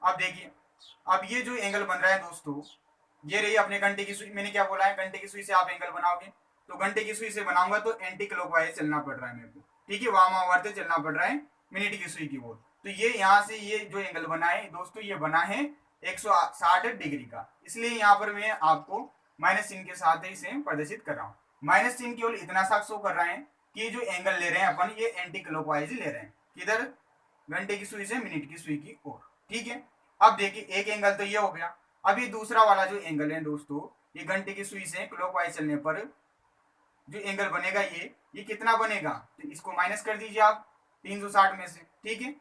Speaker 1: अब देखिए अब ये जो एंगल बन रहा है दोस्तों, ये रही अपने घंटे की सुई। मैंने क्या बोला है, घंटे की सुई से आप एंगल बनाओगे। तो घंटे की सुई से बनाऊंगा तो एंटी क्लॉकवाइज चलना पड़ रहा है मेरे को। ठीक है, वामावर्त चलना पड़ रहा है मिनट की सुई की ओर। तो ये यहाँ से ये जो एंगल बना है दोस्तों, ये बना है 160 डिग्री का। इसलिए यहाँ पर मैं आपको माइनस चिन्ह के साथ ही इसे प्रदर्शित कर रहा हूँ। माइनस चिन्ह केवल इतना सा शो कर रहे हैं कि जो एंगल ले रहे हैं अपन ये एंटी क्लॉकवाइज ले रहे हैं, किधर, घंटे की सुई से मिनट की सुई की ओर। ठीक है, अब देखिए एक एंगल तो ये हो गया। अब ये दूसरा वाला जो एंगल है दोस्तों, ये घंटे की सुई से क्लॉकवाइज चलने पर जो एंगल बनेगा ये कितना बनेगा, तो इसको माइनस कर दीजिए आप 360 में से। ठीक है,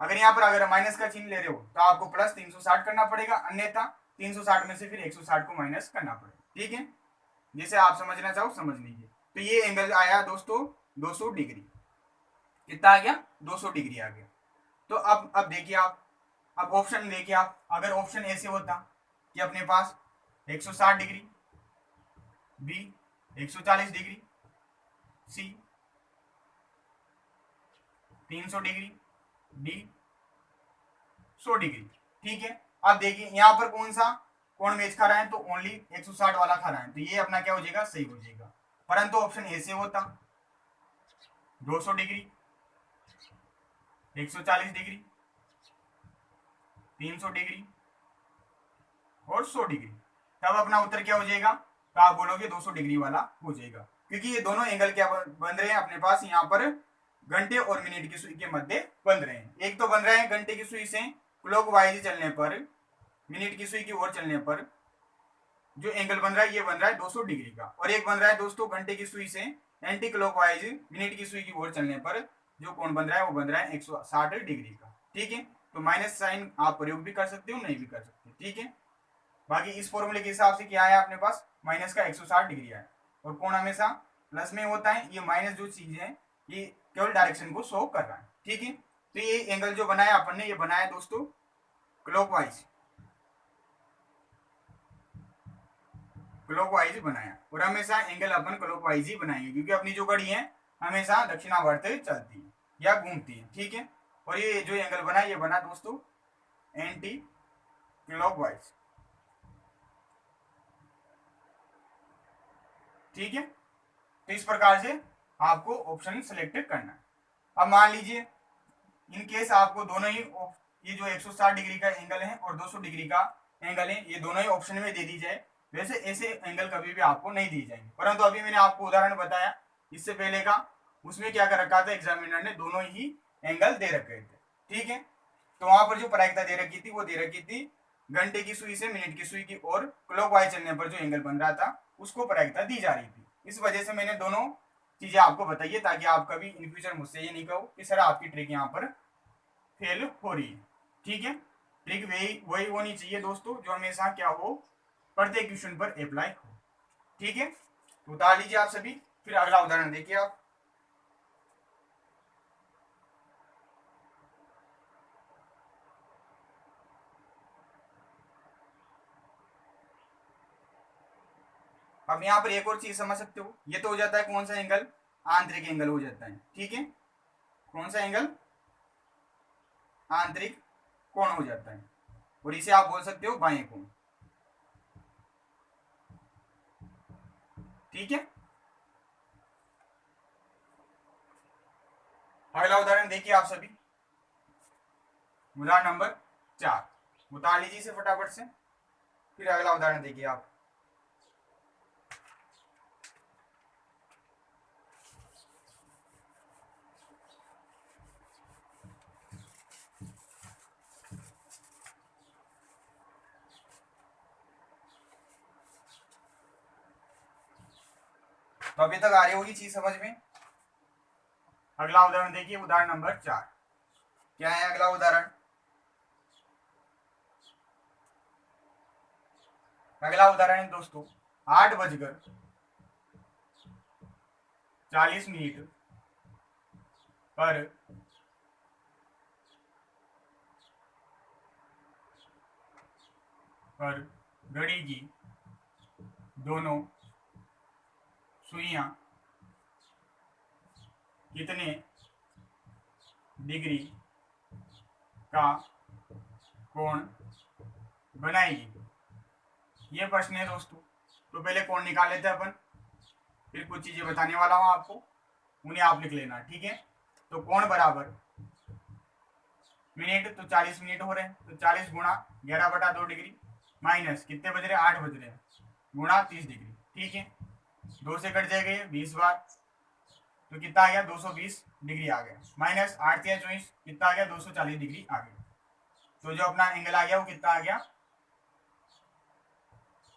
Speaker 1: अगर यहाँ पर अगर माइनस का चिन्ह ले रहे हो तो आपको प्लस 360 करना पड़ेगा, अन्यथा 360 में से फिर 160 को माइनस करना पड़ेगा। ठीक है, जैसे आप समझना चाहो समझ लीजिए। तो ये एंगल आया दोस्तों 200 डिग्री। कितना आ गया, 200 डिग्री आ गया। तो अब देखिए आप, अब ऑप्शन देखिए आप, अगर ऑप्शन ऐसे होता कि अपने पास 160 डिग्री, बी 140 डिग्री, सी 300 डिग्री, डी 100 डिग्री। ठीक है, अब देखिए यहाँ पर कौन सा कोण मैच खा रहा है, तो ओनली 160 वाला खा रहा है। तो ये अपना क्या हो जाएगा, सही हो जाएगा। परंतु ऑप्शन ए से होता 200 डिग्री, 140 डिग्री, 300 डिग्री और 100 डिग्री, तब अपना उत्तर क्या हो जाएगा, तो आप बोलोगे 200 डिग्री वाला हो जाएगा। क्योंकि ये दोनों एंगल क्या बन रहे हैं अपने पास यहाँ पर, घंटे और मिनट की सुई के मध्य बन रहे हैं। एक तो बन रहा है घंटे की सुई से क्लॉकवाइज चलने पर, मिनट की सुई की ओर चलने पर जो एंगल बन रहा है ये बन रहा है 200 डिग्री का, और एक बन रहा है दोस्तों घंटे की सुई से एंटी क्लॉकवाइज मिनट की सुई की ओर चलने पर जो कोण बन रहा है वो बन रहा है 160 डिग्री का। ठीक है, तो माइनस साइन आप प्रयोग भी कर सकते हो, नहीं भी कर सकते। ठीक है, बाकी इस फॉर्मूले के हिसाब से क्या है अपने पास, माइनस का 160 डिग्री है, और कोण हमेशा प्लस में होता है। ये माइनस जो चीज है ये केवल डायरेक्शन को शो कर रहा है। ठीक है, तो ये एंगल जो बनाया अपन ने, ये बनाया दोस्तों क्लॉकवाइज, क्लॉकवाइज बनाया, और हमेशा एंगल अपन क्लॉकवाइज ही बनाएंगे क्योंकि अपनी जो घड़ी है हमेशा दक्षिणावर्त चलती है या घूमती है। ठीक है, और ये जो एंगल बना ये बना दोस्तों एंटी क्लॉकवाइज। ठीक है, तो इस प्रकार से आपको ऑप्शन सिलेक्ट करना है। अब मान लीजिए इन केस आपको दोनों ही ये जो 160 डिग्री का एंगल है और 200 डिग्री का एंगल है ये दोनों ही ऑप्शन में दे दी जाए, वैसे ऐसे एंगल कभी भी आपको नहीं दिए जाएंगे, परंतु अभी मैंने आपको उदाहरण बताया इससे पहले का, उसमें क्या कर रखा था एग्जामिनर ने, दोनों ही एंगल दे रखे थे। ठीक है, तो वहां पर जो प्रायिकता दे रखी थी वो दे रखी थी घंटे की सुई से मिनट की सुई की और क्लॉकवाइज चलने पर जो एंगल बन रहा था उसको प्रायिकता दी जा रही थी। इस वजह से मैंने दोनों चीजें आपको बताई है ताकि आप कभी इन फ्यूचर मुझसे ये नहीं कहो कि सर आपकी ट्रिक यहाँ पर फेल हो रही है। ठीक है, ट्रिक वही होनी चाहिए दोस्तों जो हमेशा क्या हो, प्रत्येक क्वेश्चन पर अप्लाई हो। ठीक है, तो उतार लीजिए आप सभी, फिर अगला उदाहरण देखिए आप। अब यहाँ पर एक और चीज समझ सकते हो, ये तो हो जाता है कौन सा एंगल, आंतरिक एंगल हो जाता है। ठीक है, कौन सा एंगल, आंतरिक कोण हो जाता है, और इसे आप बोल सकते हो बाएं कोण। ठीक है, अगला उदाहरण देखिए आप सभी, उदाहरण नंबर 4, उतार लीजिए इसे फटाफट से, फिर अगला उदाहरण देखिए आप। तो अभी तक आ रही होगी चीज समझ में। अगला उदाहरण देखिए, उदाहरण नंबर 4, क्या है अगला उदाहरण। अगला उदाहरण है दोस्तों 8:40 पर घड़ी की दोनों सुइयां कितने डिग्री का कोण बनाएगी। ये प्रश्न है दोस्तों, तो पहले कोण निकाल लेते हैं अपन, फिर कुछ चीजें बताने वाला हूं आपको, उन्हें आप लिख लेना। ठीक है, तो कोण बराबर मिनट, तो 40 मिनट हो रहे हैं, तो 40 गुणा 11/2 डिग्री माइनस कितने बज रहे, 8 बज रहे हैं, गुणा 30 डिग्री। ठीक है, 2 से कट जाएगा 20 बार, तो कितना आ गया 220 डिग्री आ गया, माइनस 8 या 24 कितना आ गया 240 डिग्री आ गया। तो जो अपना एंगल आ गया वो कितना आ गया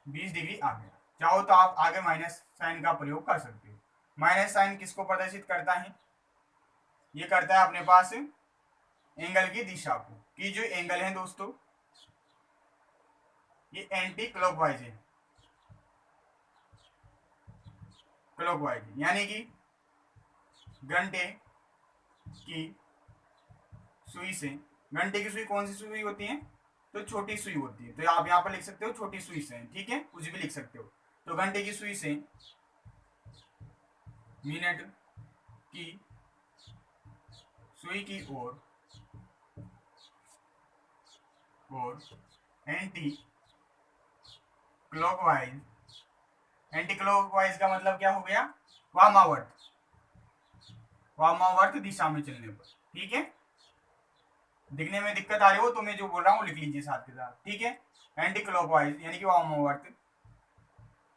Speaker 1: 20 डिग्री आ गया। चाहो तो आप आगे माइनस साइन का प्रयोग कर सकते हो। माइनस साइन किसको प्रदर्शित करता है, ये करता है अपने पास एंगल की दिशा को, कि जो एंगल है दोस्तों ये एंटी क्लॉकवाइज है, क्लॉकवाइज यानी कि घंटे की सुई से, घंटे की सुई कौन सी सुई होती है, तो छोटी सुई होती है, तो आप यहाँ पर लिख सकते हो छोटी सुई से। ठीक है, कुछ भी लिख सकते हो, तो घंटे की सुई से मिनट की सुई की ओर एंटी क्लॉकवाइज, एंटी क्लॉकवाइज का मतलब क्या हो गया, वामावर्त, वामावर्त दिशा में चलने पर। ठीक है, दिखने में दिक्कत आ रही हो तो मैं जो बोल रहा हूँ लिख लीजिए साथ के साथ। ठीक है, एंटी क्लॉकवाइज यानी कि वामावर्त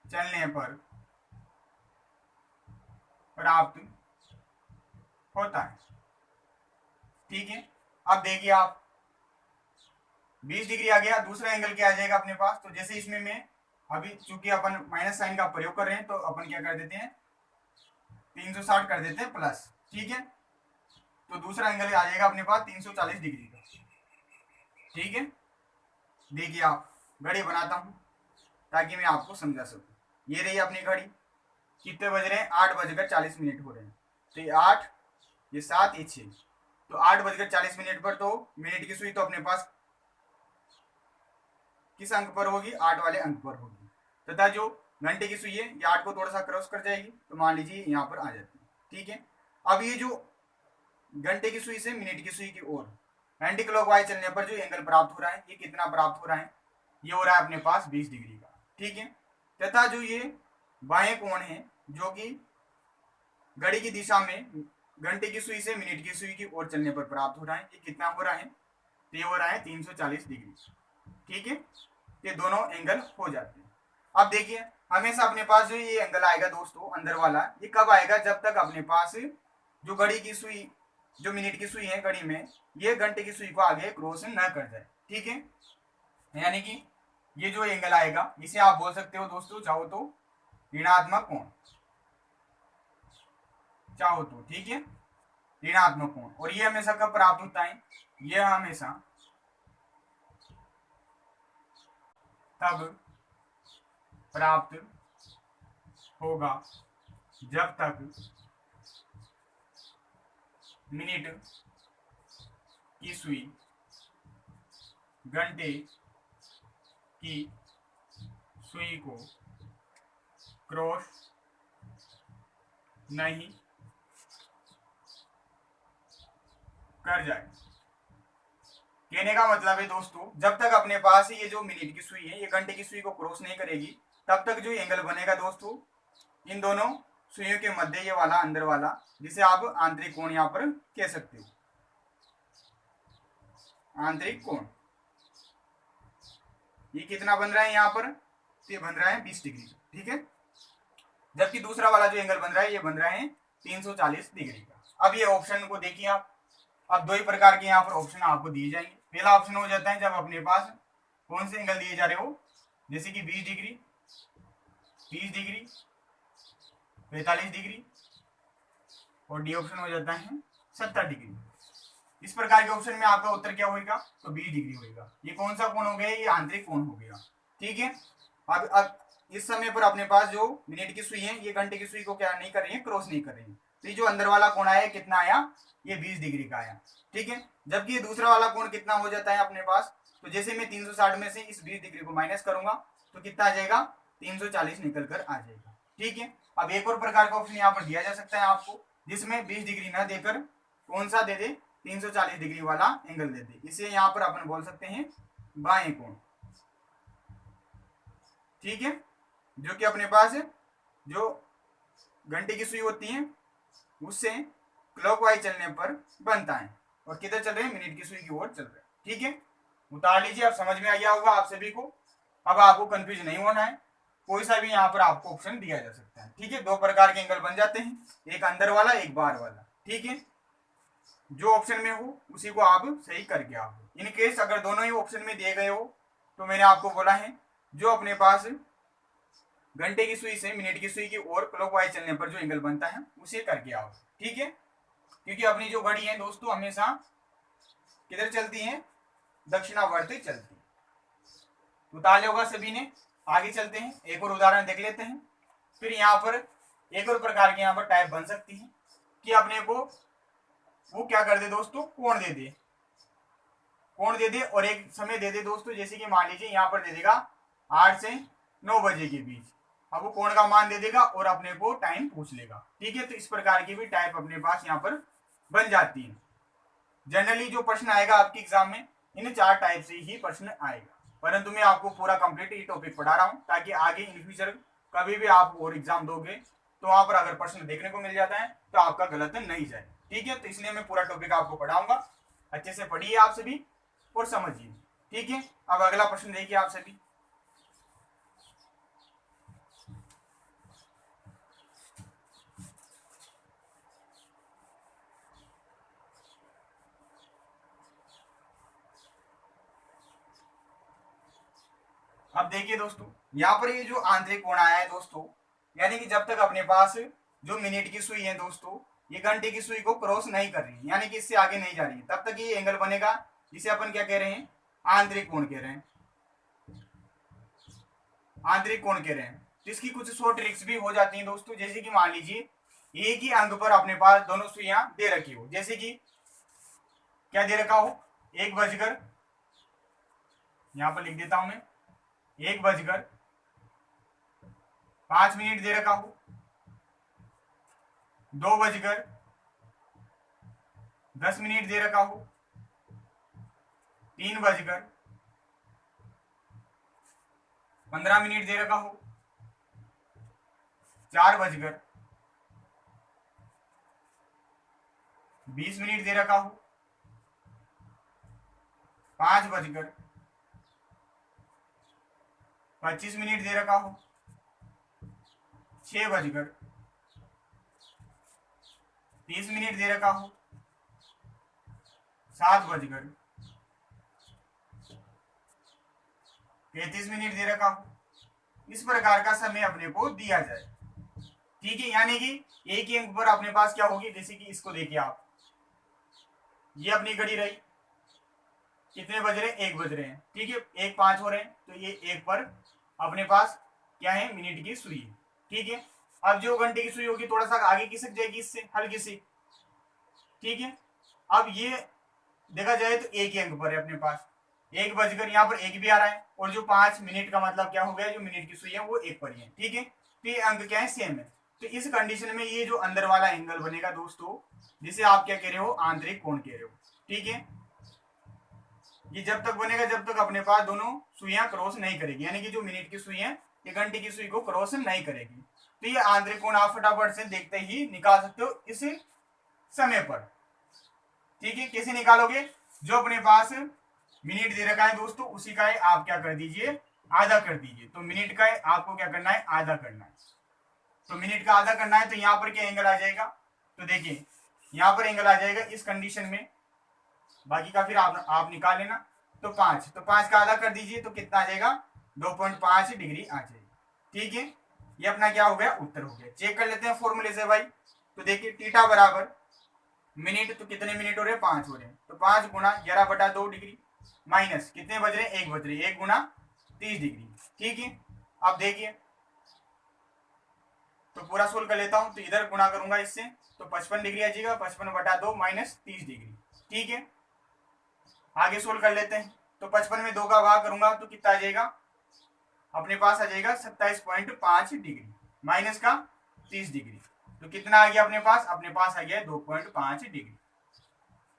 Speaker 1: चलने पर प्राप्त होता है। ठीक है, अब देखिए आप 20 डिग्री आ गया, दूसरा एंगल क्या आ जाएगा अपने पास, तो जैसे इसमें मैं अभी चूंकि अपन माइनस साइन का प्रयोग कर रहे हैं तो अपन क्या कर देते हैं 360 कर देते हैं प्लस, ठीक है। तो दूसरा एंगल आ जाएगा अपने पास 340 डिग्री का, ठीक है। देखिए आप, घड़ी बनाता हूं ताकि मैं आपको समझा सकूं। ये रही अपनी घड़ी, कितने बज रहे हैं 8:40 हो रहे हैं। तो ये 8, ये 7, ये 6, तो 8:40 पर तो मिनट की सुई तो अपने पास किस अंक पर होगी, 8 वाले अंक पर होगी, तथा जो घंटे की सुई है ये 8 को थोड़ा सा क्रॉस कर जाएगी, तो मान लीजिए यहाँ पर आ जाती है, ठीक है। अब ये जो घंटे की सुई से मिनट की सुई की ओर एंटी क्लॉकवाइज चलने पर जो एंगल प्राप्त हो रहा है, ये कितना प्राप्त हो रहा है, ये हो रहा है अपने पास 20 डिग्री का, ठीक है। तथा जो ये बाएं कोण है जो कि घड़ी की दिशा में घंटे की सुई से मिनट की सुई की ओर चलने पर प्राप्त हो रहा है, ये कितना हो रहा है, तो ये हो रहा है 340 डिग्री, ठीक है। ये दोनों एंगल हो जाते हैं। अब देखिए हमेशा अपने पास जो ये एंगल आएगा दोस्तों अंदर वाला, ये कब आएगा, जब तक अपने पास जो घड़ी की सुई, जो मिनट की सुई है घड़ी में, ये घंटे की सुई को आगे क्रॉस न कर जाए, ठीक है। यानी कि ये जो एंगल आएगा इसे आप बोल सकते हो दोस्तों चाहो तो ऋणात्मक कोण, चाहो तो, ठीक है, ऋणात्मक कोण। और ये हमेशा कब प्राप्त होता है, ये हमेशा तब प्राप्त होगा जब तक मिनट की सुई घंटे की सुई को क्रॉस नहीं कर जाए। कहने का मतलब है दोस्तों, जब तक अपने पास ये जो मिनट की सुई है ये घंटे की सुई को क्रॉस नहीं करेगी, तब तक जो एंगल बनेगा दोस्तों इन दोनों सुइयों के मध्य, ये वाला अंदर वाला, जिसे आप आंतरिक कोण यहां पर कह सकते हो, आंतरिक कोण। ये कितना बन रहा है यहाँ पर, ये बन रहा है 20 डिग्री, ठीक है। जबकि दूसरा वाला जो एंगल बन रहा है ये बन रहा है 340 डिग्री का। अब ये ऑप्शन को देखिए आप, अब दो ही प्रकार के यहाँ पर ऑप्शन आपको दिए जाएंगे। पहला ऑप्शन हो जाता है जब अपने पास कौन से एंगल दिए जा रहे हो, जैसे कि 20 डिग्री, 30 डिग्री, 45 डिग्री, और डी ऑप्शन हो जाता है 70 डिग्री। इस प्रकार के ऑप्शन में आपका उत्तर क्या होगा, तो 20 डिग्री होगा। ये कौन सा कोण हो गया, ये आंतरिक कोण हो गया, ठीक है। अब इस समय पर अपने पास जो मिनट की सुई है ये घंटे की सुई को क्या नहीं कर रही है, क्रॉस नहीं कर रही है, तो ये जो अंदर वाला कोण आया कितना आया, ये 20 डिग्री का आया, ठीक है। जबकि ये दूसरा वाला कोण कितना हो जाता है अपने पास, तो जैसे मैं 360 में से इस 20 डिग्री को माइनस करूंगा तो कितना आ जाएगा, 340 निकल कर आ जाएगा, ठीक है। अब एक और प्रकार का ऑप्शन यहाँ पर दिया जा सकता है आपको, जिसमें 20 डिग्री न देकर कौन सा दे दे, 340 डिग्री वाला एंगल दे दे, इसे यहाँ पर अपन बोल सकते हैं बाएं कोण, ठीक है। जो कि अपने पास जो घंटे की सुई होती है उससे क्लॉकवाइज चलने पर बनता है, और किधर चल रहे हैं, मिनट की सुई की ओर चल रहे हैं, ठीक है। उतार लीजिए, अब समझ में आ गया होगा आप सभी को। अब आपको कंफ्यूज नहीं होना है, कोई सा भी यहाँ पर आपको ऑप्शन दिया जा सकता है, ठीक है। दो प्रकार के एंगल बन जाते हैं, एक अंदर वाला एक बाहर वाला, ठीक है। जो ऑप्शन में हो उसी को आप सही करके आओ। इन केस अगर दोनों ही ऑप्शन में दिए गए हो तो मैंने आपको बोला है जो अपने पास घंटे की सुई से मिनट की सुई की ओर क्लॉकवाइज चलने पर जो एंगल बनता है उसे करके आओ, ठीक है। क्योंकि अपनी जो घड़ी है दोस्तों हमेशा किधर चलती है, दक्षिणावर्ती चलती है। उतार होगा सभी ने, आगे चलते हैं, एक और उदाहरण देख लेते हैं। फिर यहाँ पर एक और प्रकार की यहाँ पर टाइप बन सकती है कि अपने को वो क्या कर दे दोस्तों, कोण दे दे, कोण दे दे और एक समय दे दे दोस्तों, जैसे कि मान लीजिए यहाँ पर दे देगा 8 से 9 बजे के बीच। अब वो कोण का मान दे देगा और अपने को टाइम पूछ लेगा, ठीक है। तो इस प्रकार की भी टाइप अपने पास यहाँ पर बन जाती है। जनरली जो प्रश्न आएगा आपके एग्जाम में इन 4 टाइप से ही प्रश्न आएगा, परंतु मैं आपको पूरा कंप्लीट ये टॉपिक पढ़ा रहा हूँ ताकि आगे इन फ्यूचर कभी भी आप और एग्जाम दोगे तो वहां पर अगर प्रश्न देखने को मिल जाता है तो आपका गलत नहीं जाए, ठीक है। तो इसलिए मैं पूरा टॉपिक आपको पढ़ाऊंगा, अच्छे से पढ़िए आप सभी और समझिए, ठीक है। अब अगला प्रश्न देखिए आप सभी। अब देखिए दोस्तों, यहाँ पर ये जो आंतरिक कोण आया है दोस्तों, यानी कि जब तक अपने पास जो मिनट की सुई है दोस्तों, ये घंटे की सुई को क्रॉस नहीं कर रही है, यानी कि इससे आगे नहीं जा रही है, तब तक ये एंगल बनेगा, जिसे अपन क्या कह रहे हैं, आंतरिक कोण कह रहे हैं, आंतरिक कोण कह रहे हैं। तो इसकी कुछ शॉर्ट ट्रिक्स भी हो जाती हैं दोस्तों, जैसे कि मान लीजिए एक ही अंक पर अपने पास दोनों सुइयां दे रखी हो, जैसे कि क्या दे रखा हो, 1 बजकर, यहां पर लिख देता हूं मैं, 1 बजकर 5 मिनट दे रखा हो, 2 बजकर 10 मिनट दे रखा हो, 3 बजकर 15 मिनट दे रखा हो, 4 बजकर 20 मिनट दे रखा हो, 5 बजकर 25 मिनट दे रखा हो, 6 बजकर 30 मिनट दे रखा हो, 7 बजकर 35 मिनट दे रखा हो। इस प्रकार का समय अपने को दिया जाए, ठीक है। यानी कि एक ही अंक पर अपने पास क्या होगी, जैसे कि इसको देखिए आप, ये अपनी घड़ी रही, कितने बज रहे हैं, 1 बज रहे हैं, ठीक है, 1:05 हो रहे हैं, तो ये 1 पर अपने पास क्या है, मिनट की सुई, ठीक है। अब जो घंटे की सुई होगी थोड़ा सा आगे खिसक जाएगी इससे, हल्की सी, ठीक है। अब ये देखा जाए तो एक ही अंक पर है अपने पास, 1 बजकर, यहाँ पर 1 भी आ रहा है, और जो 5 मिनट का मतलब क्या हो गया, जो मिनट की सुई है वो 1 पर ही है, ठीक है। तो ये अंक क्या है, सेम है। तो इस कंडीशन में ये जो अंदर वाला एंगल बनेगा दोस्तों, जिसे आप क्या कह रहे हो, आंतरिक कोण कह रहे हो, ठीक है। ये जब तक बनेगा जब तक अपने पास दोनों सुइयां क्रॉस नहीं करेगी, यानी कि जो मिनट की सुई है ये घंटे की सुई को क्रॉस नहीं करेगी। तो ये आंतरिक कोण आप फटाफट से देखते ही निकाल सकते हो इस समय पर, ठीक है। कैसे निकालोगे, जो अपने पास मिनट दे रखा है दोस्तों, उसी का आप क्या कर दीजिए, आधा कर दीजिए। तो मिनट का आपको क्या करना है, आधा करना है। तो मिनट का आधा करना है, तो यहाँ पर क्या एंगल आ जाएगा, तो देखिए यहाँ पर एंगल आ जाएगा इस कंडीशन में, बाकी का फिर आप निकाल लेना। तो 5, तो 5 का आधा कर दीजिए, तो कितना आ जाएगा, 2.5 डिग्री आ जाएगी, ठीक है। ये अपना क्या हो गया, उत्तर हो गया। चेक कर लेते हैं फॉर्मूले से भाई। तो देखिए थीटा बराबर मिनट, तो कितने मिनट हो रहे हैं, 5 हो रहे हैं, तो 5 गुना 11/2 डिग्री, माइनस कितने बज रहे हैं, 1 बज रहे हैं, 1 गुना 30 डिग्री, ठीक है। अब देखिए, तो पूरा सोल्व कर लेता हूं, तो इधर गुना करूंगा इससे, तो 55 डिग्री आ जाएगा, 55/2 माइनस 30 डिग्री, ठीक है। आगे सोल्व कर लेते हैं, तो 55 में 2 का भाग करूंगा तो कितना आ जाएगा, अपने पास आ जाएगा 27.5 डिग्री, माइनस का 30 डिग्री, तो कितना आ गया अपने पास आ गया 2.5 डिग्री।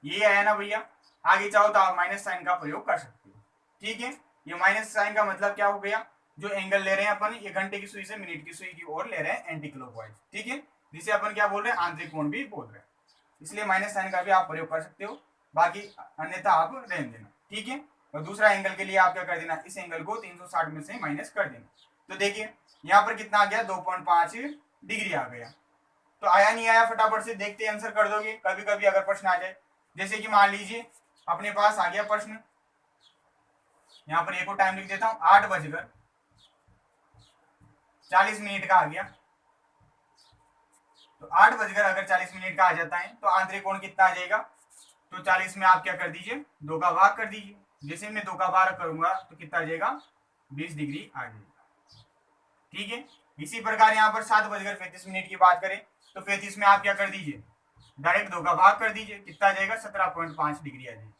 Speaker 1: ये आया ना भैया। आगे चाहो तो आप माइनस साइन का प्रयोग कर सकते हो, ठीक है। ये माइनस साइन का मतलब क्या हो गया, जो एंगल ले रहे हैं अपन, ये घंटे की सुई से मिनट की सुई की ओर ले रहे हैं एंटी क्लॉकवाइज, ठीक है, जिसे अपन क्या बोल रहे हैं, आंतरिक कोण भी बोल रहे हैं। इसलिए माइनस साइन का भी आप प्रयोग कर सकते हो, बाकी अन्यथा आप रहने देना, ठीक है। और दूसरा एंगल के लिए आप क्या कर देना, इस एंगल को 360 में से माइनस कर देना। तो देखिए यहाँ पर कितना आ गया, 2.5 डिग्री आ गया। तो आया नहीं आया, फटाफट से देखते आंसर कर दोगे। कभी कभी अगर प्रश्न आ जाए, जैसे कि मान लीजिए अपने पास आ गया प्रश्न, यहाँ पर एक और टाइम लिख देता हूं, 8:40 का आ गया। तो 8 अगर 40 मिनट का आ जाता है, तो आंतरिक कोण कितना आ जाएगा, तो 40 में आप क्या कर दीजिए, 2 का भाग कर दीजिए। जैसे मैं 2 का भाग करूंगा तो कितना आ जाएगा, 20 डिग्री आ जाएगा, ठीक है। इसी प्रकार यहाँ पर 7:35 की बात करें, तो 35 में आप क्या कर दीजिए, डायरेक्ट 2 का भाग कर दीजिए, कितना आ जाएगा, 17.5 डिग्री आ जाएगी।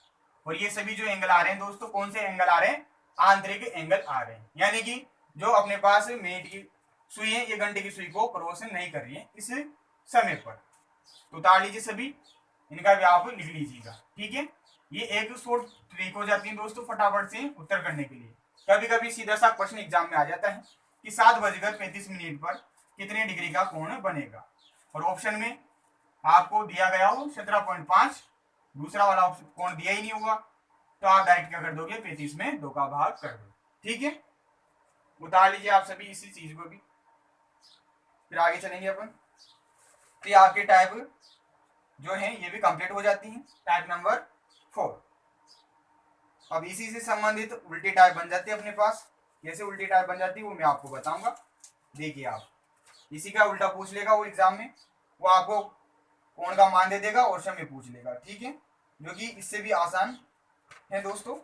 Speaker 1: और ये सभी जो एंगल आ रहे हैं दोस्तों, कौन से एंगल आ रहे हैं, आंतरिक एंगल आ रहे हैं, यानी कि जो अपने पास मिनट की सुई है, ये घंटे की सुई को क्रॉस नहीं कर रही है इस समय पर। तो उतार लीजिए सभी, इनका भी आप लिख लीजिएगा, ठीक है। ये एक शॉर्ट ट्रिक हो जाती है दोस्तों, फटाफट से उत्तर करने के लिए। कभी कभी सीधा सा क्वेश्चन एग्जाम में आ जाता है कि 7:35 पर कितने डिग्री का कोण बनेगा, और ऑप्शन में आपको दिया गया हो 17.5, दूसरा वाला कोण दिया ही नहीं होगा, तो आप डायरेक्ट क्या कर दोगे, 35 में 2 का भाग कर दो, ठीक है। उतार लीजिए आप सभी इसी चीज को भी, फिर आगे चलेंगे अपन। तो आपके टाइप जो है ये भी कंप्लीट हो जाती है, टाइप नंबर 4। अब इसी से संबंधित उल्टी टाइप बन जाती है अपने पास। कैसे उल्टी टाइप बन जाती है वो मैं आपको बताऊंगा। देखिए आप, इसी का उल्टा पूछ लेगा वो एग्जाम में, वो आपको कोण का मान दे देगा और समय पूछ लेगा, ठीक है, जो कि इससे भी आसान है दोस्तों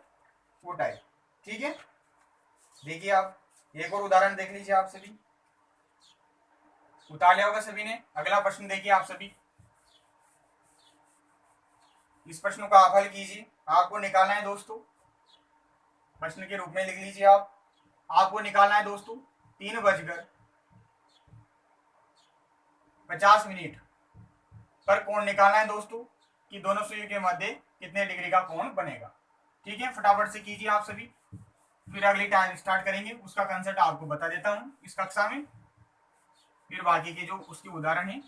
Speaker 1: वो टाइप, ठीक है। देखिए आप एक और उदाहरण देख लीजिए, आप सभी उतार लिया होगा सभी ने। अगला प्रश्न देखिए आप सभी, इस प्रश्न को आप हल कीजिए, आपको निकालना है दोस्तों, प्रश्न के रूप में लिख लीजिए आप। आपको निकालना है दोस्तों 3:50 पर कोण निकालना है दोस्तों कि दोनों सुइयों के मध्य कितने डिग्री का कोण बनेगा, ठीक है। फटाफट से कीजिए आप सभी, फिर अगली टाइम स्टार्ट करेंगे, उसका कंसेप्ट आपको बता देता हूं इस कक्षा में, फिर बाकी के जो उसके उदाहरण है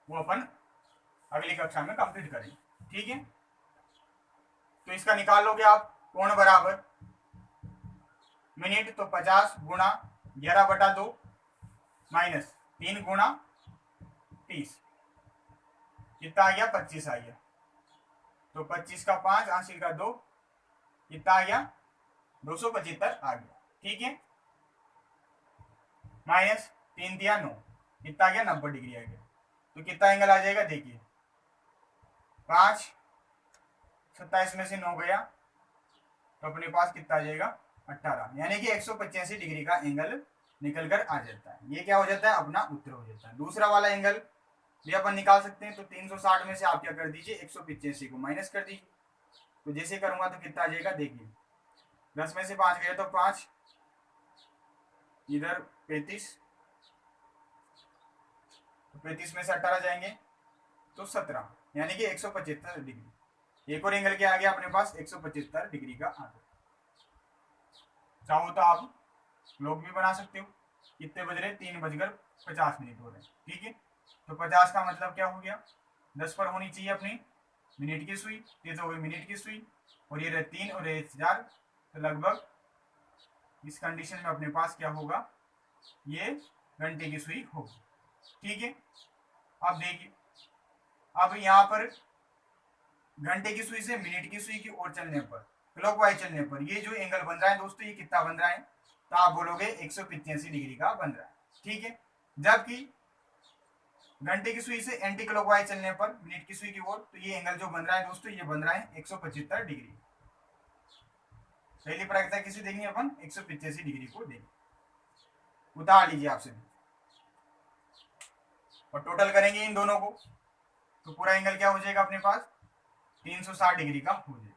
Speaker 1: वो अपन अगली कक्षा में कंप्लीट करेंगे, ठीक है। तो इसका निकाल लोगे आप, कोण बराबर मिनट तो 50 गुणा 11/2 माइनस 3 गुणा 30, कितना आ गया 25 आ गया। तो 25 का 5 हासिल का 2, कितना आ गया 275 आ गया, ठीक है। माइनस 3 दिया 9, कितना आ गया 90 डिग्री आ गया। तो कितना एंगल आ जाएगा देखिए, 5 27 में से 9 गया तो अपने पास कितना आ जाएगा 18, यानी कि 185 डिग्री का एंगल निकल कर आ जाता है। ये क्या हो जाता है अपना उत्तर हो जाता है। दूसरा वाला एंगल भी अपन निकाल सकते हैं। तो 360 में से आप क्या कर दीजिए 185 को माइनस कर दीजिए। तो जैसे करूंगा तो कितना आ जाएगा देखिए, 10 में से 5 गया तो 5, इधर 35, तो 35 में से 18 जाएंगे तो 17, यानी कि 175 डिग्री। एक और एंगल क्या आ गया अपने पास 175 डिग्री का आ गया। चाहो तो आप लोग भी बना सकते हो। कितने बज रहे 3:50 हो रहे हैं, ठीक है। तो 50 का मतलब क्या हो गया, 10 पर होनी चाहिए अपनी मिनट की सुई, ये तो हो गई मिनट की सुई, और ये रहे 3 और ये 4, तो लगभग इस कंडीशन में अपने पास क्या होगा, ये घंटे की सुई होगी, ठीक है। अब देखिए, अब यहाँ पर घंटे की सुई से मिनट की सुई की ओर चलने पर, क्लॉकवाइज चलने पर ये जो एंगल बन रहा है दोस्तों, ये कितना बन रहा है, तो आप बोलोगे 185 डिग्री का बन रहा है, ठीक है। जबकि घंटे की सुई से एंटी क्लॉकवाइज चलने पर मिनट की सुई की ओर, तो ये एंगल जो बन रहा है दोस्तों, ये बन रहा है 175 डिग्री। पहली प्रायिकता किसी देंगे अपन 185 डिग्री को देंगे। उतार लीजिए आपसे और टोटल करेंगे इन दोनों को, तो पूरा एंगल क्या हो जाएगा अपने पास 360 डिग्री का हो जाएगा।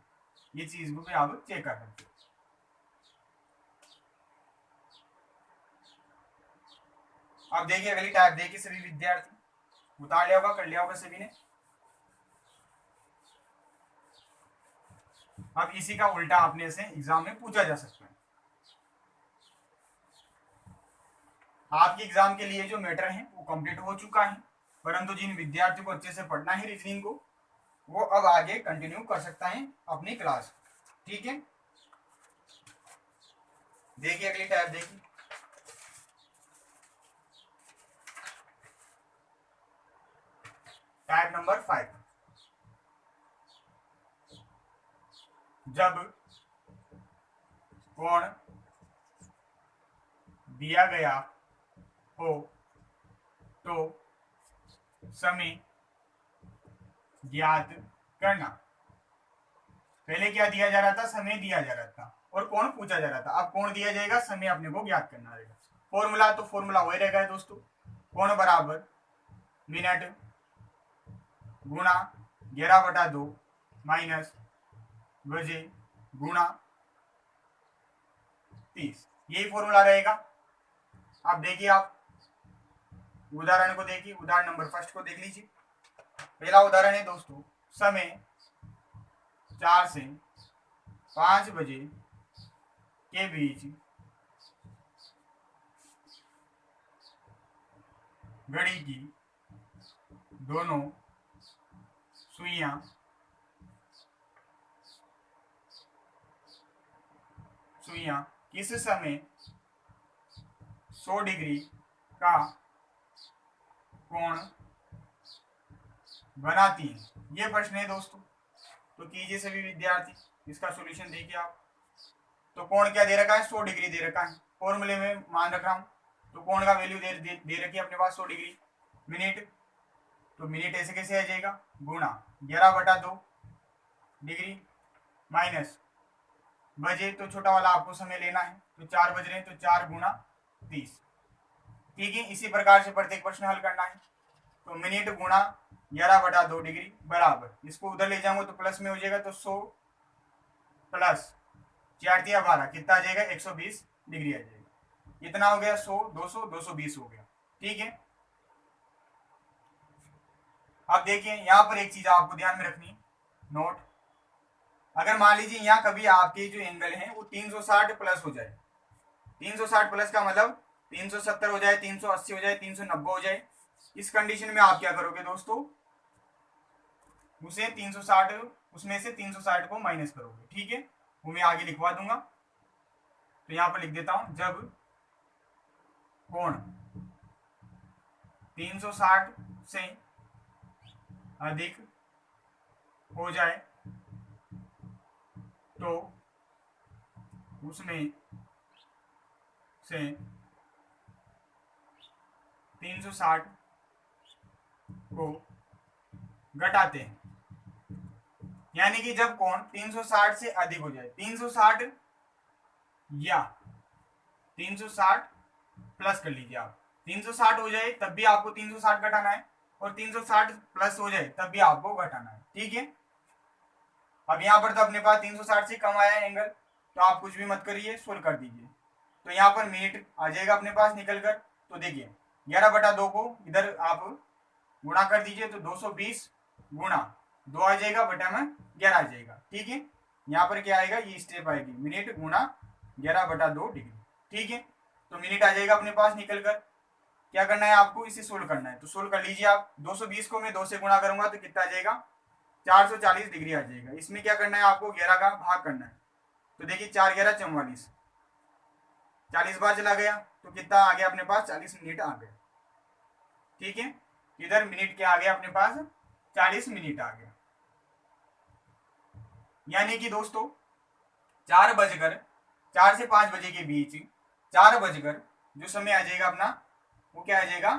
Speaker 1: ये चीज को भी आप चेक कर सकते हो। अब देखिए अगली टाइप, देखिए सभी विद्यार्थी उतार लिया होगा, कर लिया होगा सभी ने। अब इसी का उल्टा अपने से एग्जाम में पूछा जा सकता है। आपके एग्जाम के लिए जो मैटर है वो कंप्लीट हो चुका है, परंतु जिन विद्यार्थियों को अच्छे से पढ़ना है रीजनिंग को, वो अब आगे कंटिन्यू कर सकता है अपनी क्लास, ठीक है। देखिए अगली टाइप देखिए, टाइप नंबर 5। जब कोण दिया गया हो तो समय ज्ञात करना। पहले क्या दिया जा रहा था, समय दिया जा रहा था और कोण पूछा जा रहा था। अब कोण दिया जाएगा, समय अपने को ज्ञात करना रहेगा। फॉर्मूला तो फॉर्मूला वही रहेगा दोस्तों, कोण बराबर मिनट गुणा 11/2 माइनस बजे गुणा 30, यही फॉर्मूला रहेगा। अब देखिए आप उदाहरण को देखिए, उदाहरण नंबर फर्स्ट को देख लीजिए। पहला उदाहरण है दोस्तों, समय 4 से 5 बजे के बीच घड़ी की दोनों सुइयां किस समय 100 डिग्री का कोण बनाती है। ये प्रश्न है दोस्तों, तो कीजिए सभी विद्यार्थी, इसका सॉल्यूशन देखिए आप। तो कोण क्या दे रखा है 100 डिग्री दे रखा है, फॉर्मूले में मान रख रहा हूँ, तो कोण का वैल्यू दे रखी है अपने पास 100 डिग्री मिनट, तो मिनट ऐसे कैसे आ जाएगा, गुणा 11/2 डिग्री माइनस बजे, तो छोटा वाला आपको समय लेना है, तो 4 बज रहे हैं, तो 4 गुणा 30। ठीक है, इसी प्रकार से प्रत्येक प्रश्न हल करना है। तो मिनट गुणा 11/2 डिग्री बराबर, इसको उधर ले जाऊंगा तो प्लस में हो जाएगा, तो 100 प्लस 4×12 कितना आ जाएगा, 120 डिग्री आ जाएगा। इतना हो गया 100, 200, 220 हो गया। ठीक है, अब देखिए यहाँ पर एक चीज आपको ध्यान में रखनी, नोट, अगर मान लीजिए यहाँ कभी आपके जो एंगल है वो 360 प्लस हो जाए, 360 प्लस का मतलब 370 हो जाए, 380 हो जाए, 390 हो जाए, इस कंडीशन में आप क्या करोगे दोस्तों, उसे 360 उसमें से 360 को माइनस करोगे। ठीक है, वो मैं आगे लिखवा दूंगा, तो यहां पर लिख देता हूं, जब कोण 360 से अधिक हो जाए तो उसमें से 360 को घटाते हैं। यानी कि जब कोण 360 से अधिक हो जाए, 360 या 360 प्लस कर लीजिए आप, 360 हो जाए तब भी आपको 360 घटाना है, और 360 प्लस हो जाए तब भी आपको घटाना है। ठीक है, अब यहाँ पर तो अपने पास 360 से कम आया है एंगल, तो आप कुछ भी मत करिए, सोल्व कर दीजिए। तो यहाँ पर मिनट आ जाएगा अपने पास निकल कर, तो देखिए 11/2 को इधर आप गुणा कर दीजिए, तो 220 गुणा 2 आ जाएगा, बटा में 11 आ जाएगा। ठीक है, यहाँ पर क्या आएगा, ये स्टेप आएगी, मिनट गुणा 11/2 डिग्री। ठीक है, तो मिनट आ जाएगा अपने पास निकल कर, क्या करना है आपको, इसे सोल्व करना है, तो सोल्व कर लीजिए आप। 220 को मैं 2 से गुणा करूंगा तो कितना आ जाएगा, 440 डिग्री आ जाएगा। इसमें क्या करना है आपको, 11 का भाग करना है, तो देखिए 4×11 = 44, 40 बार चला गया, तो कितना आ गया अपने पास, 40 मिनट आ गया। ठीक है, इधर मिनट क्या आ गया अपने पास, 40 मिनट आ गया। यानी कि दोस्तों 4 से 5 बजे के बीच 4 बजकर जो समय आ जाएगा अपना, वो क्या आ जाएगा,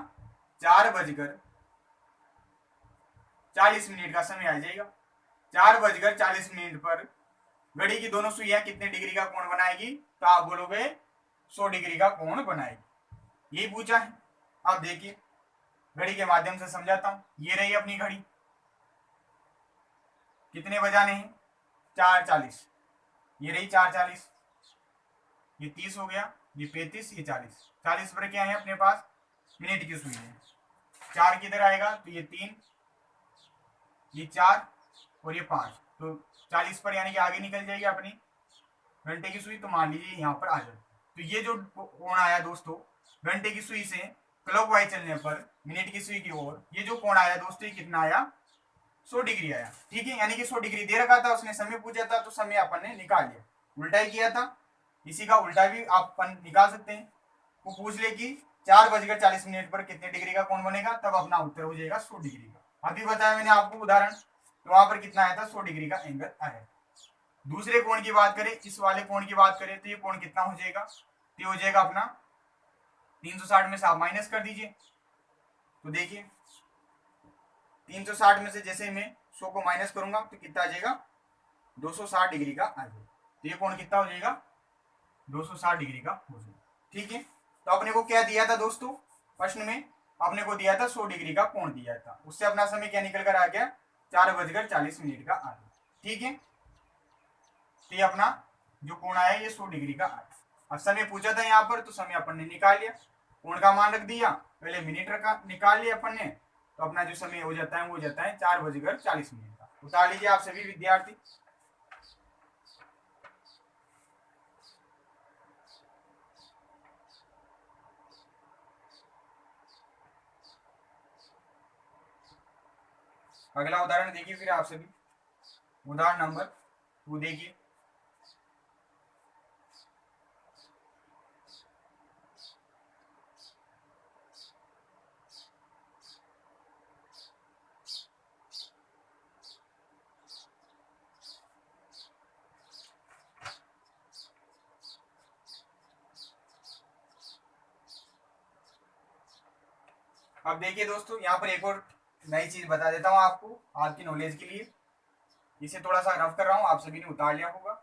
Speaker 1: 4:40 का समय आ जाएगा। 4:40 पर घड़ी की दोनों सुइयां कितने डिग्री का कोण बनाएगी, तो आप बोलोगे 100 डिग्री का कोण बनाएगी, यही पूछा है। अब देखिए घड़ी के माध्यम से समझाता हूं, ये रही अपनी घड़ी, कितने बजाने हैं, 4:40, ये रही 4:40, ये 30 हो गया, ये 35, ये 40, 40 पर क्या है अपने पास, मिनट की सुई है, 4 किधर आएगा, तो ये 3, ये 4 और ये 5, तो 40 पर यानी कि आगे निकल जाएगी अपनी घंटे की सुई, तो मान लीजिए यहाँ पर आ जाए। तो ये जो कोण आया दोस्तों, घंटे की सुई से क्लॉकवाइज चलने पर मिनट की सुई की ओर, ये जो कोण आया दोस्तों, ये कितना आया, 100 डिग्री आया। ठीक है, यानी कि 100 डिग्री दे रखा था, उसने समय पूछा था, तो समय अपन ने निकाल लिया, उल्टा ही किया था, इसी का उल्टा भी आप निकाल सकते हैं। वो पूछ ले कि 4:40 पर कितने डिग्री का कोण बनेगा, तब अपना उत्तर हो जाएगा 100 डिग्री का। अभी बताया मैंने आपको उदाहरण, तो वहां पर कितना आया था, 100 डिग्री का एंगल आया। दूसरे कोण की बात करें, इस वाले कोण की बात करें, तो ये कोण कितना हो जाएगा, तो हो जाएगा अपना 360 में से आप माइनस कर दीजिए, तो देखिए 360 में से जैसे मैं 100 को माइनस करूंगा तो कितना आ जाएगा, 260 डिग्री का आ जाएगा। तो ये कोण कितना हो जाएगा, 260 डिग्री का हो जाएगा। ठीक है, तो अपने को क्या दिया था दोस्तों, प्रश्न में अपने को दिया था 100 डिग्री का कोण दिया था, उससे अपना समय क्या निकल कर आ गया, 4:40 का आ गया। ठीक है, तो ये अपना जो कोण आया ये 100 डिग्री का आया। अब समय पूछा था यहाँ पर, तो समय अपन ने निकाल लिया, कोण का मान रख दिया, पहले मिनट रखा, निकाल लिया अपन ने, तो अपना जो समय हो जाता है वो हो जाता है 4:40 का। उतार लीजिए आप सभी विद्यार्थी। अगला उदाहरण देखिए फिर आप सभी, उदाहरण नंबर 2 देखिए। अब देखिए दोस्तों, यहाँ पर एक और नई चीज बता देता हूँ आपको, आपकी नॉलेज के लिए। इसे थोड़ा सा रफ कर रहा हूँ, आप सभी ने उतार लिया होगा,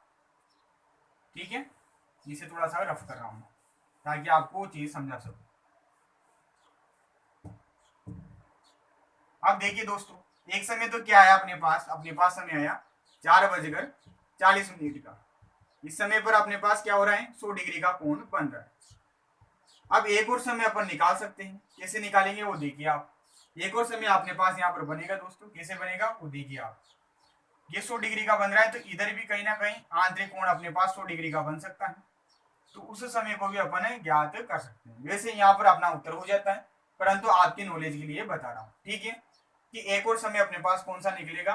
Speaker 1: ठीक है। इसे थोड़ा सा रफ कर रहा हूँ ताकि आपको चीज समझा सकूं। अब देखिए दोस्तों, एक समय तो क्या आया अपने पास समय आया 4:40 का। इस समय पर अपने पास क्या हो रहा है, 100 डिग्री का कोण बन रहा है। अब एक और समय अपन निकाल सकते हैं, कैसे निकालेंगे वो देखिए आप। एक और समय अपने पास यहाँ पर बनेगा दोस्तों, कैसे बनेगा वो देखिए आप। ये 100 डिग्री का बन रहा है, तो इधर भी कहीं ना कहीं आंतरिक कोण अपने पास 100 डिग्री का बन सकता है, तो उस समय को भी अपन ज्ञात कर सकते हैं। वैसे यहाँ पर अपना उत्तर हो जाता है, परंतु आपकी नॉलेज के लिए बता रहा हूँ, ठीक है। कि एक और समय अपने पास कौन सा निकलेगा,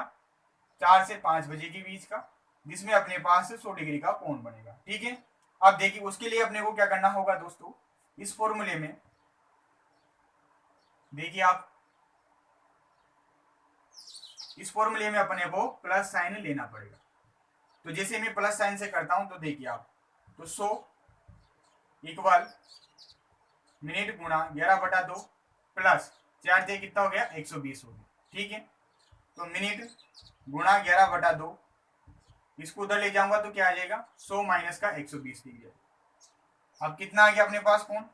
Speaker 1: 4 से 5 बजे के बीच का, जिसमें अपने पास 100 डिग्री का कोण बनेगा, ठीक है। अब देखिए उसके लिए अपने को क्या करना होगा दोस्तों, इस फॉर्मूले में देखिए आप, इस फॉर्मूले में अपने को प्लस साइन लेना पड़ेगा। तो जैसे मैं प्लस साइन से करता हूं तो देखिए आप, तो 100 इक्वल मिनट गुणा 11/2 प्लस 4 से कितना हो गया, 120 हो गया, ठीक है। तो मिनट गुणा 11/2, इसको उधर ले जाऊंगा तो क्या आ जाएगा, 100 माइनस का 120 डिग्री। अब कितना आ गया अपने पास कोण,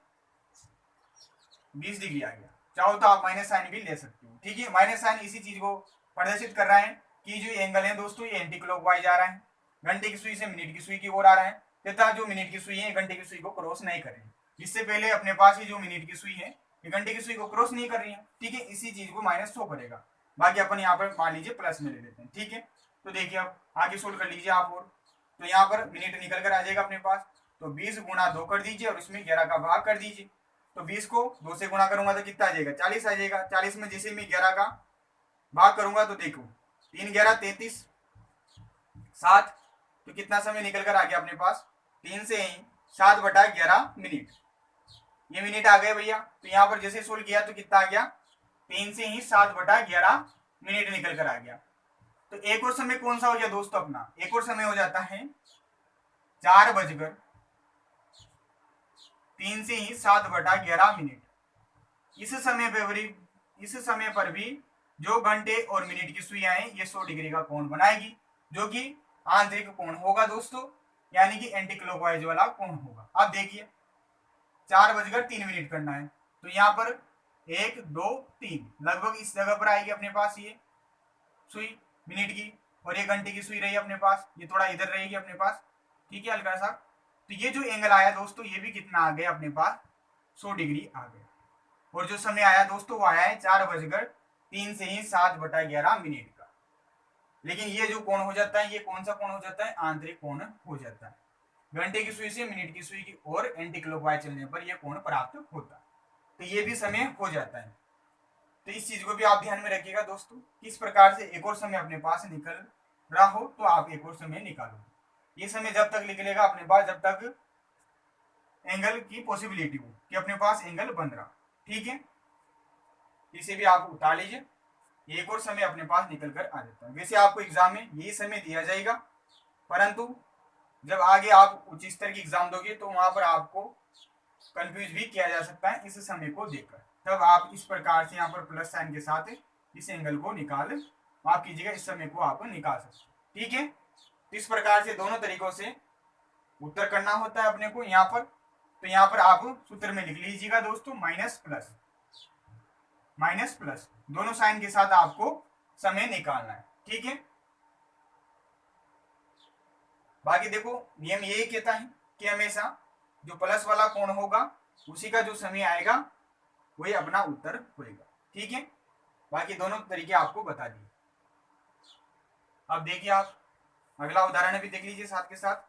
Speaker 1: 20 डिग्री आ गया। चाहो तो आप माइनस साइन भी ले सकते हो, ठीक है। माइनस साइन इसी चीज को प्रदर्शित कर रहा है कि जो एंगल है दोस्तों, ये एंटी क्लॉकवाइज आ रहा है, घंटे की सुई से मिनट की सुई की ओर आ रहा है, तथा जो मिनट की सुई है घंटे की सुई को क्रॉस नहीं कर रही है। इससे पहले अपने पास ही जो मिनट की सुई है ये घंटे की सुई को क्रॉस नहीं कर रही है, ठीक है। इसी चीज को माइनस 100 करेगा, बाकी अपन यहाँ पर मान लीजिए प्लस में ले लेते हैं, ठीक है। तो देखिए अब आगे सोल्व कर लीजिए आप, और तो यहाँ पर मिनट निकल कर आ जाएगा अपने पास, तो 20 गुणा 2 कर दीजिए और उसमें 11 का भाग कर दीजिए। तो 20 को 2 से गुणा करूंगा तो कितना आ जाएगा, 40 आ जाएगा। 40 में जैसे मैं 11 का भाग करूंगा तो देखो 3 11 33 7, तो कितना समय निकल कर आ गया अपने पास, 3 से ही 7/11 मिनट, ये मिनट आ गए भैया। तो यहाँ पर जैसे सोल्व किया तो कितना आ गया, 3 से ही 7/11 मिनट निकल कर आ गया। तो एक और समय कौन सा हो गया दोस्तों अपना, एक और समय हो जाता है 4:03 से ही 7/11 मिनट। इस समय पर भी जो घंटे और मिनट की सुइयां हैं ये 100 डिग्री का कोण बनाएगी, जो कि आंतरिक कोण होगा दोस्तों, यानी कि एंटी क्लॉकवाइज वाला कोण होगा। अब देखिए 4:03 करना है, तो यहाँ पर 1 2 3 लगभग इस जगह पर आएगी अपने पास ये सुई मिनट की, और ये घंटे की सुई रही अपने पास, ये थोड़ा इधर रहेगी अपने पास, ठीक है, हल्का सा। तो ये जो एंगल आया दोस्तों, ये भी कितना आ गया अपने पास, 100 डिग्री आ गया। और जो समय आया दोस्तों वो आया है 4:03 से ही 7/11 मिनट का। लेकिन ये जो कोण हो जाता है, ये कौन सा कोण हो जाता है, आंतरिक कोण हो जाता है। घंटे की सुई से मिनट की सुई की ओर एंटी क्लॉकवाइज चलने पर यह कोण प्राप्त होता है, तो ये भी समय हो जाता है। तो इस चीज को भी आप ध्यान में रखिएगा दोस्तों, किस प्रकार से एक और समय अपने पास निकल रहा हो तो आप एक और समय निकालो। ये समय जब तक निकलेगा अपने पास जब तक एंगल की पॉसिबिलिटी हो कि अपने पास एंगल बन रहा, ठीक है। इसे भी आप उतार लीजिए, एक और समय अपने पास निकल कर आ जाता है। वैसे आपको एग्जाम में यही समय दिया जाएगा, परंतु जब आगे आप उच्च स्तर की एग्जाम दोगे तो वहां पर आपको कंफ्यूज भी किया जा सकता है इस समय को देखकर। तब आप इस प्रकार से यहाँ पर प्लस साइन के साथ इस एंगल को निकाल माफ कीजिएगा, इस समय को आप निकाल सकते, ठीक है। तो इस प्रकार से दोनों तरीकों से उत्तर करना होता है अपने को यहाँ पर। तो यहाँ पर आप सूत्र में लिख लीजिएगा दोस्तों, माइनस प्लस दोनों साइन के साथ आपको समय निकालना है, ठीक है। बाकी देखो नियम यही कहता है कि हमेशा जो प्लस वाला कोण होगा उसी का जो समय आएगा वही अपना उत्तर होगा, ठीक है। बाकी दोनों तरीके आपको बता दिए। अब देखिए आप अगला उदाहरण भी देख लीजिए साथ के साथ।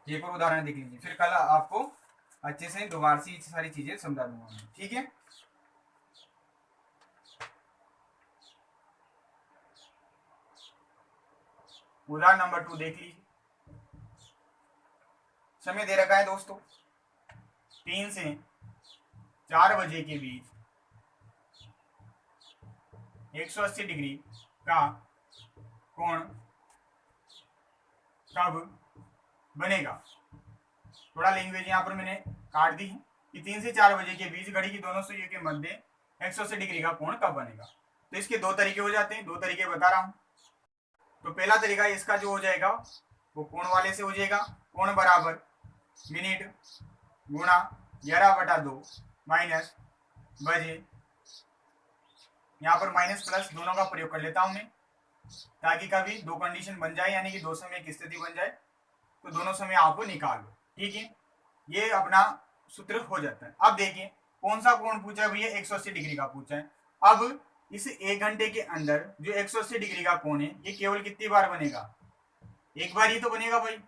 Speaker 1: एक और उदाहरण देख लीजिए, फिर कल आपको अच्छे से दोबारा से सारी चीजें समझा दूंगा, ठीक है। उदाहरण नंबर 2 देख लीजिए। समय दे रखा है दोस्तों 3 से 4 बजे के बीच 180 डिग्री का कोण कब बनेगा। थोड़ा लैंग्वेज यहाँ पर मैंने काट दी है कि 3 से 4 बजे के बीच घड़ी की दोनों सुइयों के मध्य 180 डिग्री का कोण कब बनेगा। तो इसके दो तरीके हो जाते हैं, दो तरीके बता रहा हूँ। तो पहला तरीका इसका जो हो जाएगा वो कोण वाले से हो जाएगा। कोण बराबर मिनट गुणा 11/2 माइनस बजे, यहाँ पर माइनस प्लस दोनों का प्रयोग कर लेता हूं मैं, ताकि कभी दो कंडीशन बन जाए यानी कि दो समय की स्थिति बन जाए तो दोनों समय आप निकाल लो। ठीक है, ये अपना सूत्र हो जाता है। अब देखिए कौन सा कोण पूछा है भैया, 180 डिग्री का पूछा है। अब इस 1 घंटे के अंदर जो 180 डिग्री का कोण है ये केवल कितनी बार बनेगा, एक बार ही तो बनेगा भाई।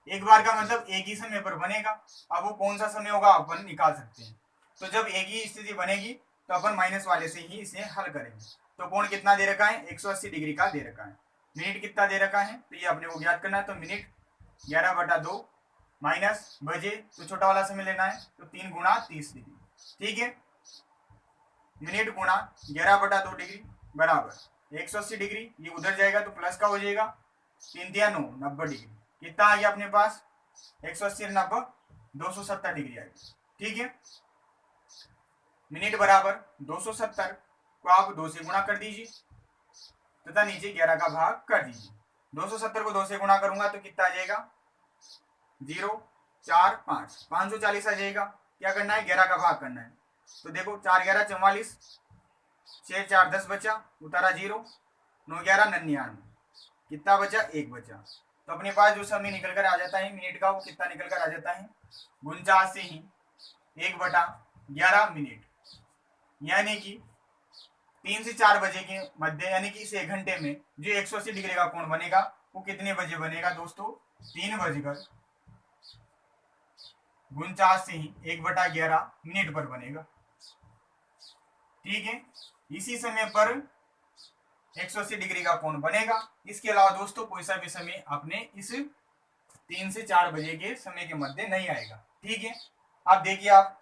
Speaker 1: एक बार का मतलब एक ही समय पर बनेगा। अब वो कौन सा समय होगा अपन निकाल सकते हैं। तो जब एक ही स्थिति बनेगी तो अपन माइनस वाले से ही इसे हल करेंगे। तो कोण कितना दे रखा है, 180 डिग्री का दे रखा है। मिनट कितना दे रखा है तो ये अपने को ज्ञात करना है। तो मिनट 11/2 माइनस बजे, तो छोटा वाला समय लेना है तो 3 गुणा 30 डिग्री। ठीक है, मिनट गुणा 11/2 डिग्री बराबर 180 डिग्री। ये उधर जाएगा तो प्लस का हो जाएगा, 3 × 9 90 डिग्री। कितना आ गया अपने पास, 180 और 90 270 डिग्री आएगी। ठीक है, मिनट बराबर 270 को आप 2 से गुणा कर दीजिए तथा नीचे 11 का भाग कर दीजिए। 270 को 2 से गुणा करूंगा तो कितना आ जाएगा, 0 4 5 540 आ जाएगा। क्या करना है, 11 का भाग करना है। तो देखो 4 11 44, 6 4 10 बचा, उतारा 0, 9 11 99, कितना बचा, 1 बचा। तो अपने पास जो समय निकल कर आ जाता है मिनट का वो कितना निकल कर आ जाता है, 49 से ही 1/11 मिनट। यानी कि 3 से 4 बजे के मध्य यानी कि इस 1 घंटे में जो 180 डिग्री का कोण बनेगा वो कितने बजे बनेगा दोस्तों, 3:49 से ही 1/11 मिनट पर बनेगा। ठीक है, इसी समय पर 180 डिग्री का कोण बनेगा। इसके अलावा दोस्तों कोई सा भी समय अपने इस 3 से 4 बजे के समय के मध्य नहीं आएगा। ठीक है, अब देखिए आप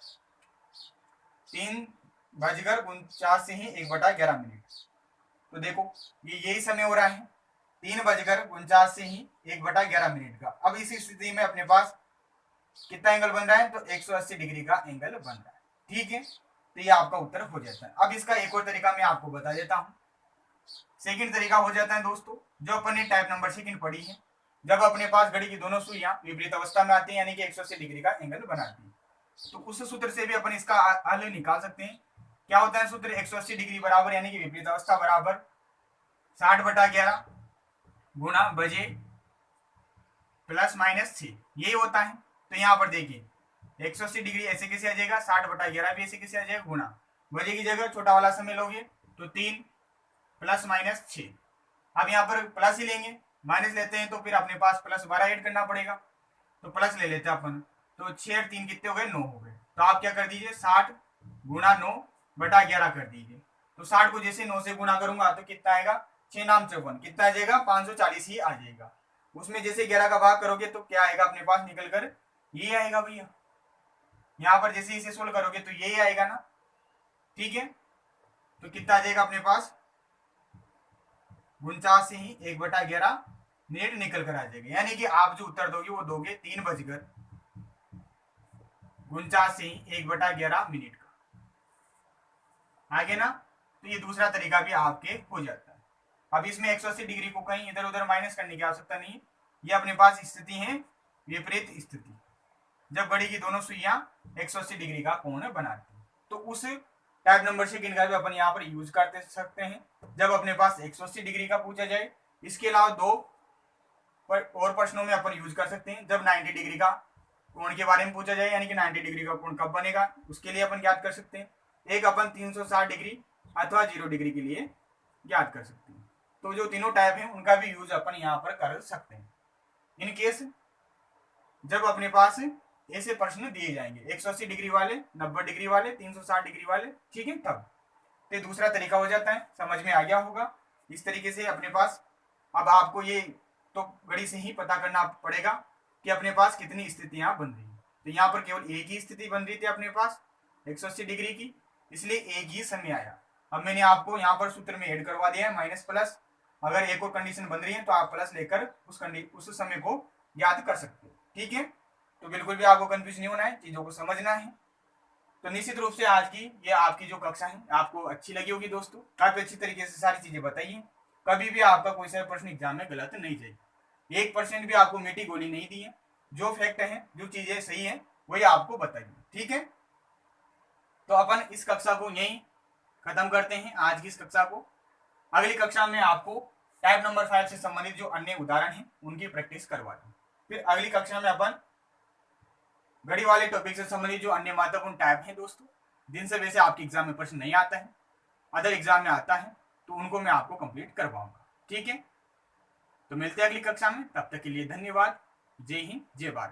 Speaker 1: 3:49 से ही 1/11 मिनट, तो देखो ये यही समय हो रहा है 3:49 से ही 1/11 मिनट का। अब इस स्थिति में अपने पास कितना एंगल बन रहा है, तो 180 डिग्री का एंगल बन रहा है। ठीक है, तो ये आपका उत्तर हो जाता है। अब इसका एक और तरीका मैं आपको बता देता हूं। सेकंड तरीका हो जाता है दोस्तों जो अपन ने टाइप नंबर सेकंड पढ़ी है, जब अपने पास घड़ी की दोनों सुइयां विपरीत अवस्था में आती है यानी कि 180 डिग्री का एंगल बनाती है, तो उस सूत्र से भी अपन इसका हल निकाल सकते हैं। क्या होता है सूत्र, 180 डिग्री बराबर यानी कि विपरीत अवस्था बराबर 60/11 गुणा बजे प्लस माइनस 6, यही होता है। तो यहाँ पर देखिए 180 डिग्री ऐसे कैसे आ जाएगा, 60/11 भी ऐसे कैसे आ जाएगा, गुणा बजे की जगह छोटा वाला समय लोगे तो 3 प्लस माइनस 6। अब यहाँ पर प्लस ही लेंगे, माइनस लेते हैं तो फिर अपने पास प्लस 12 ऐड करना पड़ेगा, तो प्लस ले लेते हैं अपन। तो 6 और 3 कितने हो गए, 9 हो गए। तो आप क्या कर दीजिए 60 गुणा 9/11 कर दीजिए। तो 60 को जैसे 9 से गुणा करूंगा तो कितना आएगा, 6 नाम 54, कितना आ जाएगा, 540 ही आ जाएगा। उसमें जैसे 11 का भाग करोगे तो क्या आएगा अपने पास निकल कर, ये आएगा भैया। यहाँ पर जैसे इसे सोल्व करोगे तो यही आएगा ना। ठीक है, तो कितना आ जाएगा अपने पास, 49 से ही 1/11 मिनट निकल कर आ जाएगा। यानी कि आप जो उत्तर दोगे वो दोगे 3:49 से ही 1/11 मिनट का। आगे ना, तो ये दूसरा तरीका भी आपके हो जाता है। अब इसमें 180 डिग्री को कहीं इधर उधर माइनस करने की आवश्यकता नहीं, ये अपने पास स्थिति है विपरीत स्थिति, जब घड़ी की दोनों सुइयां 180 डिग्री का कोण बनाती है। तो उस टाइप नंबर सेकंड का भी अपन यहाँ पर यूज कर सकते हैं जब अपने पास 180 डिग्री का पूछा जाए। इसके अलावा दो और प्रश्नों में अपन यूज कर सकते हैं जब 90 डिग्री का कोण के बारे में पूछा जाए, यानी कि 90 डिग्री का कोण कब बनेगा उसके लिए अपन ज्ञात कर सकते हैं। एक अपन 360 डिग्री अथवा 0 डिग्री के लिए ज्ञात कर सकते हैं। तो जो तीनों टाइप है उनका भी यूज अपन यहाँ पर कर सकते हैं इन केस जब अपने पास ऐसे प्रश्न दिए जाएंगे 180 डिग्री वाले, 90 डिग्री वाले, 360 डिग्री वाले। ठीक है, तब तो दूसरा तरीका हो जाता है, समझ में आ गया होगा। इस तरीके से अपने पास अब आपको ये तो घड़ी से ही पता करना पड़ेगा कि अपने पास कितनी स्थितियां बन रही है। तो यहाँ पर केवल एक ही स्थिति बन रही थी अपने पास 180 डिग्री की, इसलिए एक ही समय आया। अब मैंने आपको यहाँ पर सूत्र में ऐड करवा दिया है माइनस प्लस। अगर एक और कंडीशन बन रही है तो आप प्लस लेकर उस समय को याद कर सकते हो। ठीक है, तो बिल्कुल भी आपको कंफ्यूज नहीं होना है, चीजों को समझना है। तो निश्चित रूप से आज की ये आपकी जो कक्षा है आपको अच्छी लगी होगी दोस्तों, काफी अच्छी तरीके से सारी चीजें बताइए। कभी भी आपका कोई सा प्रश्न एग्जाम में गलत नहीं जाएगी, 1% भी आपको मीठी गोली नहीं दी है। जो फैक्ट है, जो चीजें सही है, वही आपको बताइए। ठीक है, तो अपन इस कक्षा को यहीं खत्म करते हैं, आज की इस कक्षा को। अगली कक्षा में आपको टाइप नंबर 5 से संबंधित जो अन्य उदाहरण हैं उनकी प्रैक्टिस करवाते हैं। फिर अगली कक्षा में अपन घड़ी वाले टॉपिक से संबंधित जो अन्य महत्वपूर्ण टाइप हैं दोस्तों, जिनसे वैसे आपके एग्जाम में प्रश्न नहीं आता है, अदर एग्जाम में आता है, तो उनको मैं आपको कंप्लीट करवाऊंगा। ठीक है, तो मिलते हैं अगली कक्षा में, तब तक के लिए धन्यवाद। जय हिंद, जय भारत।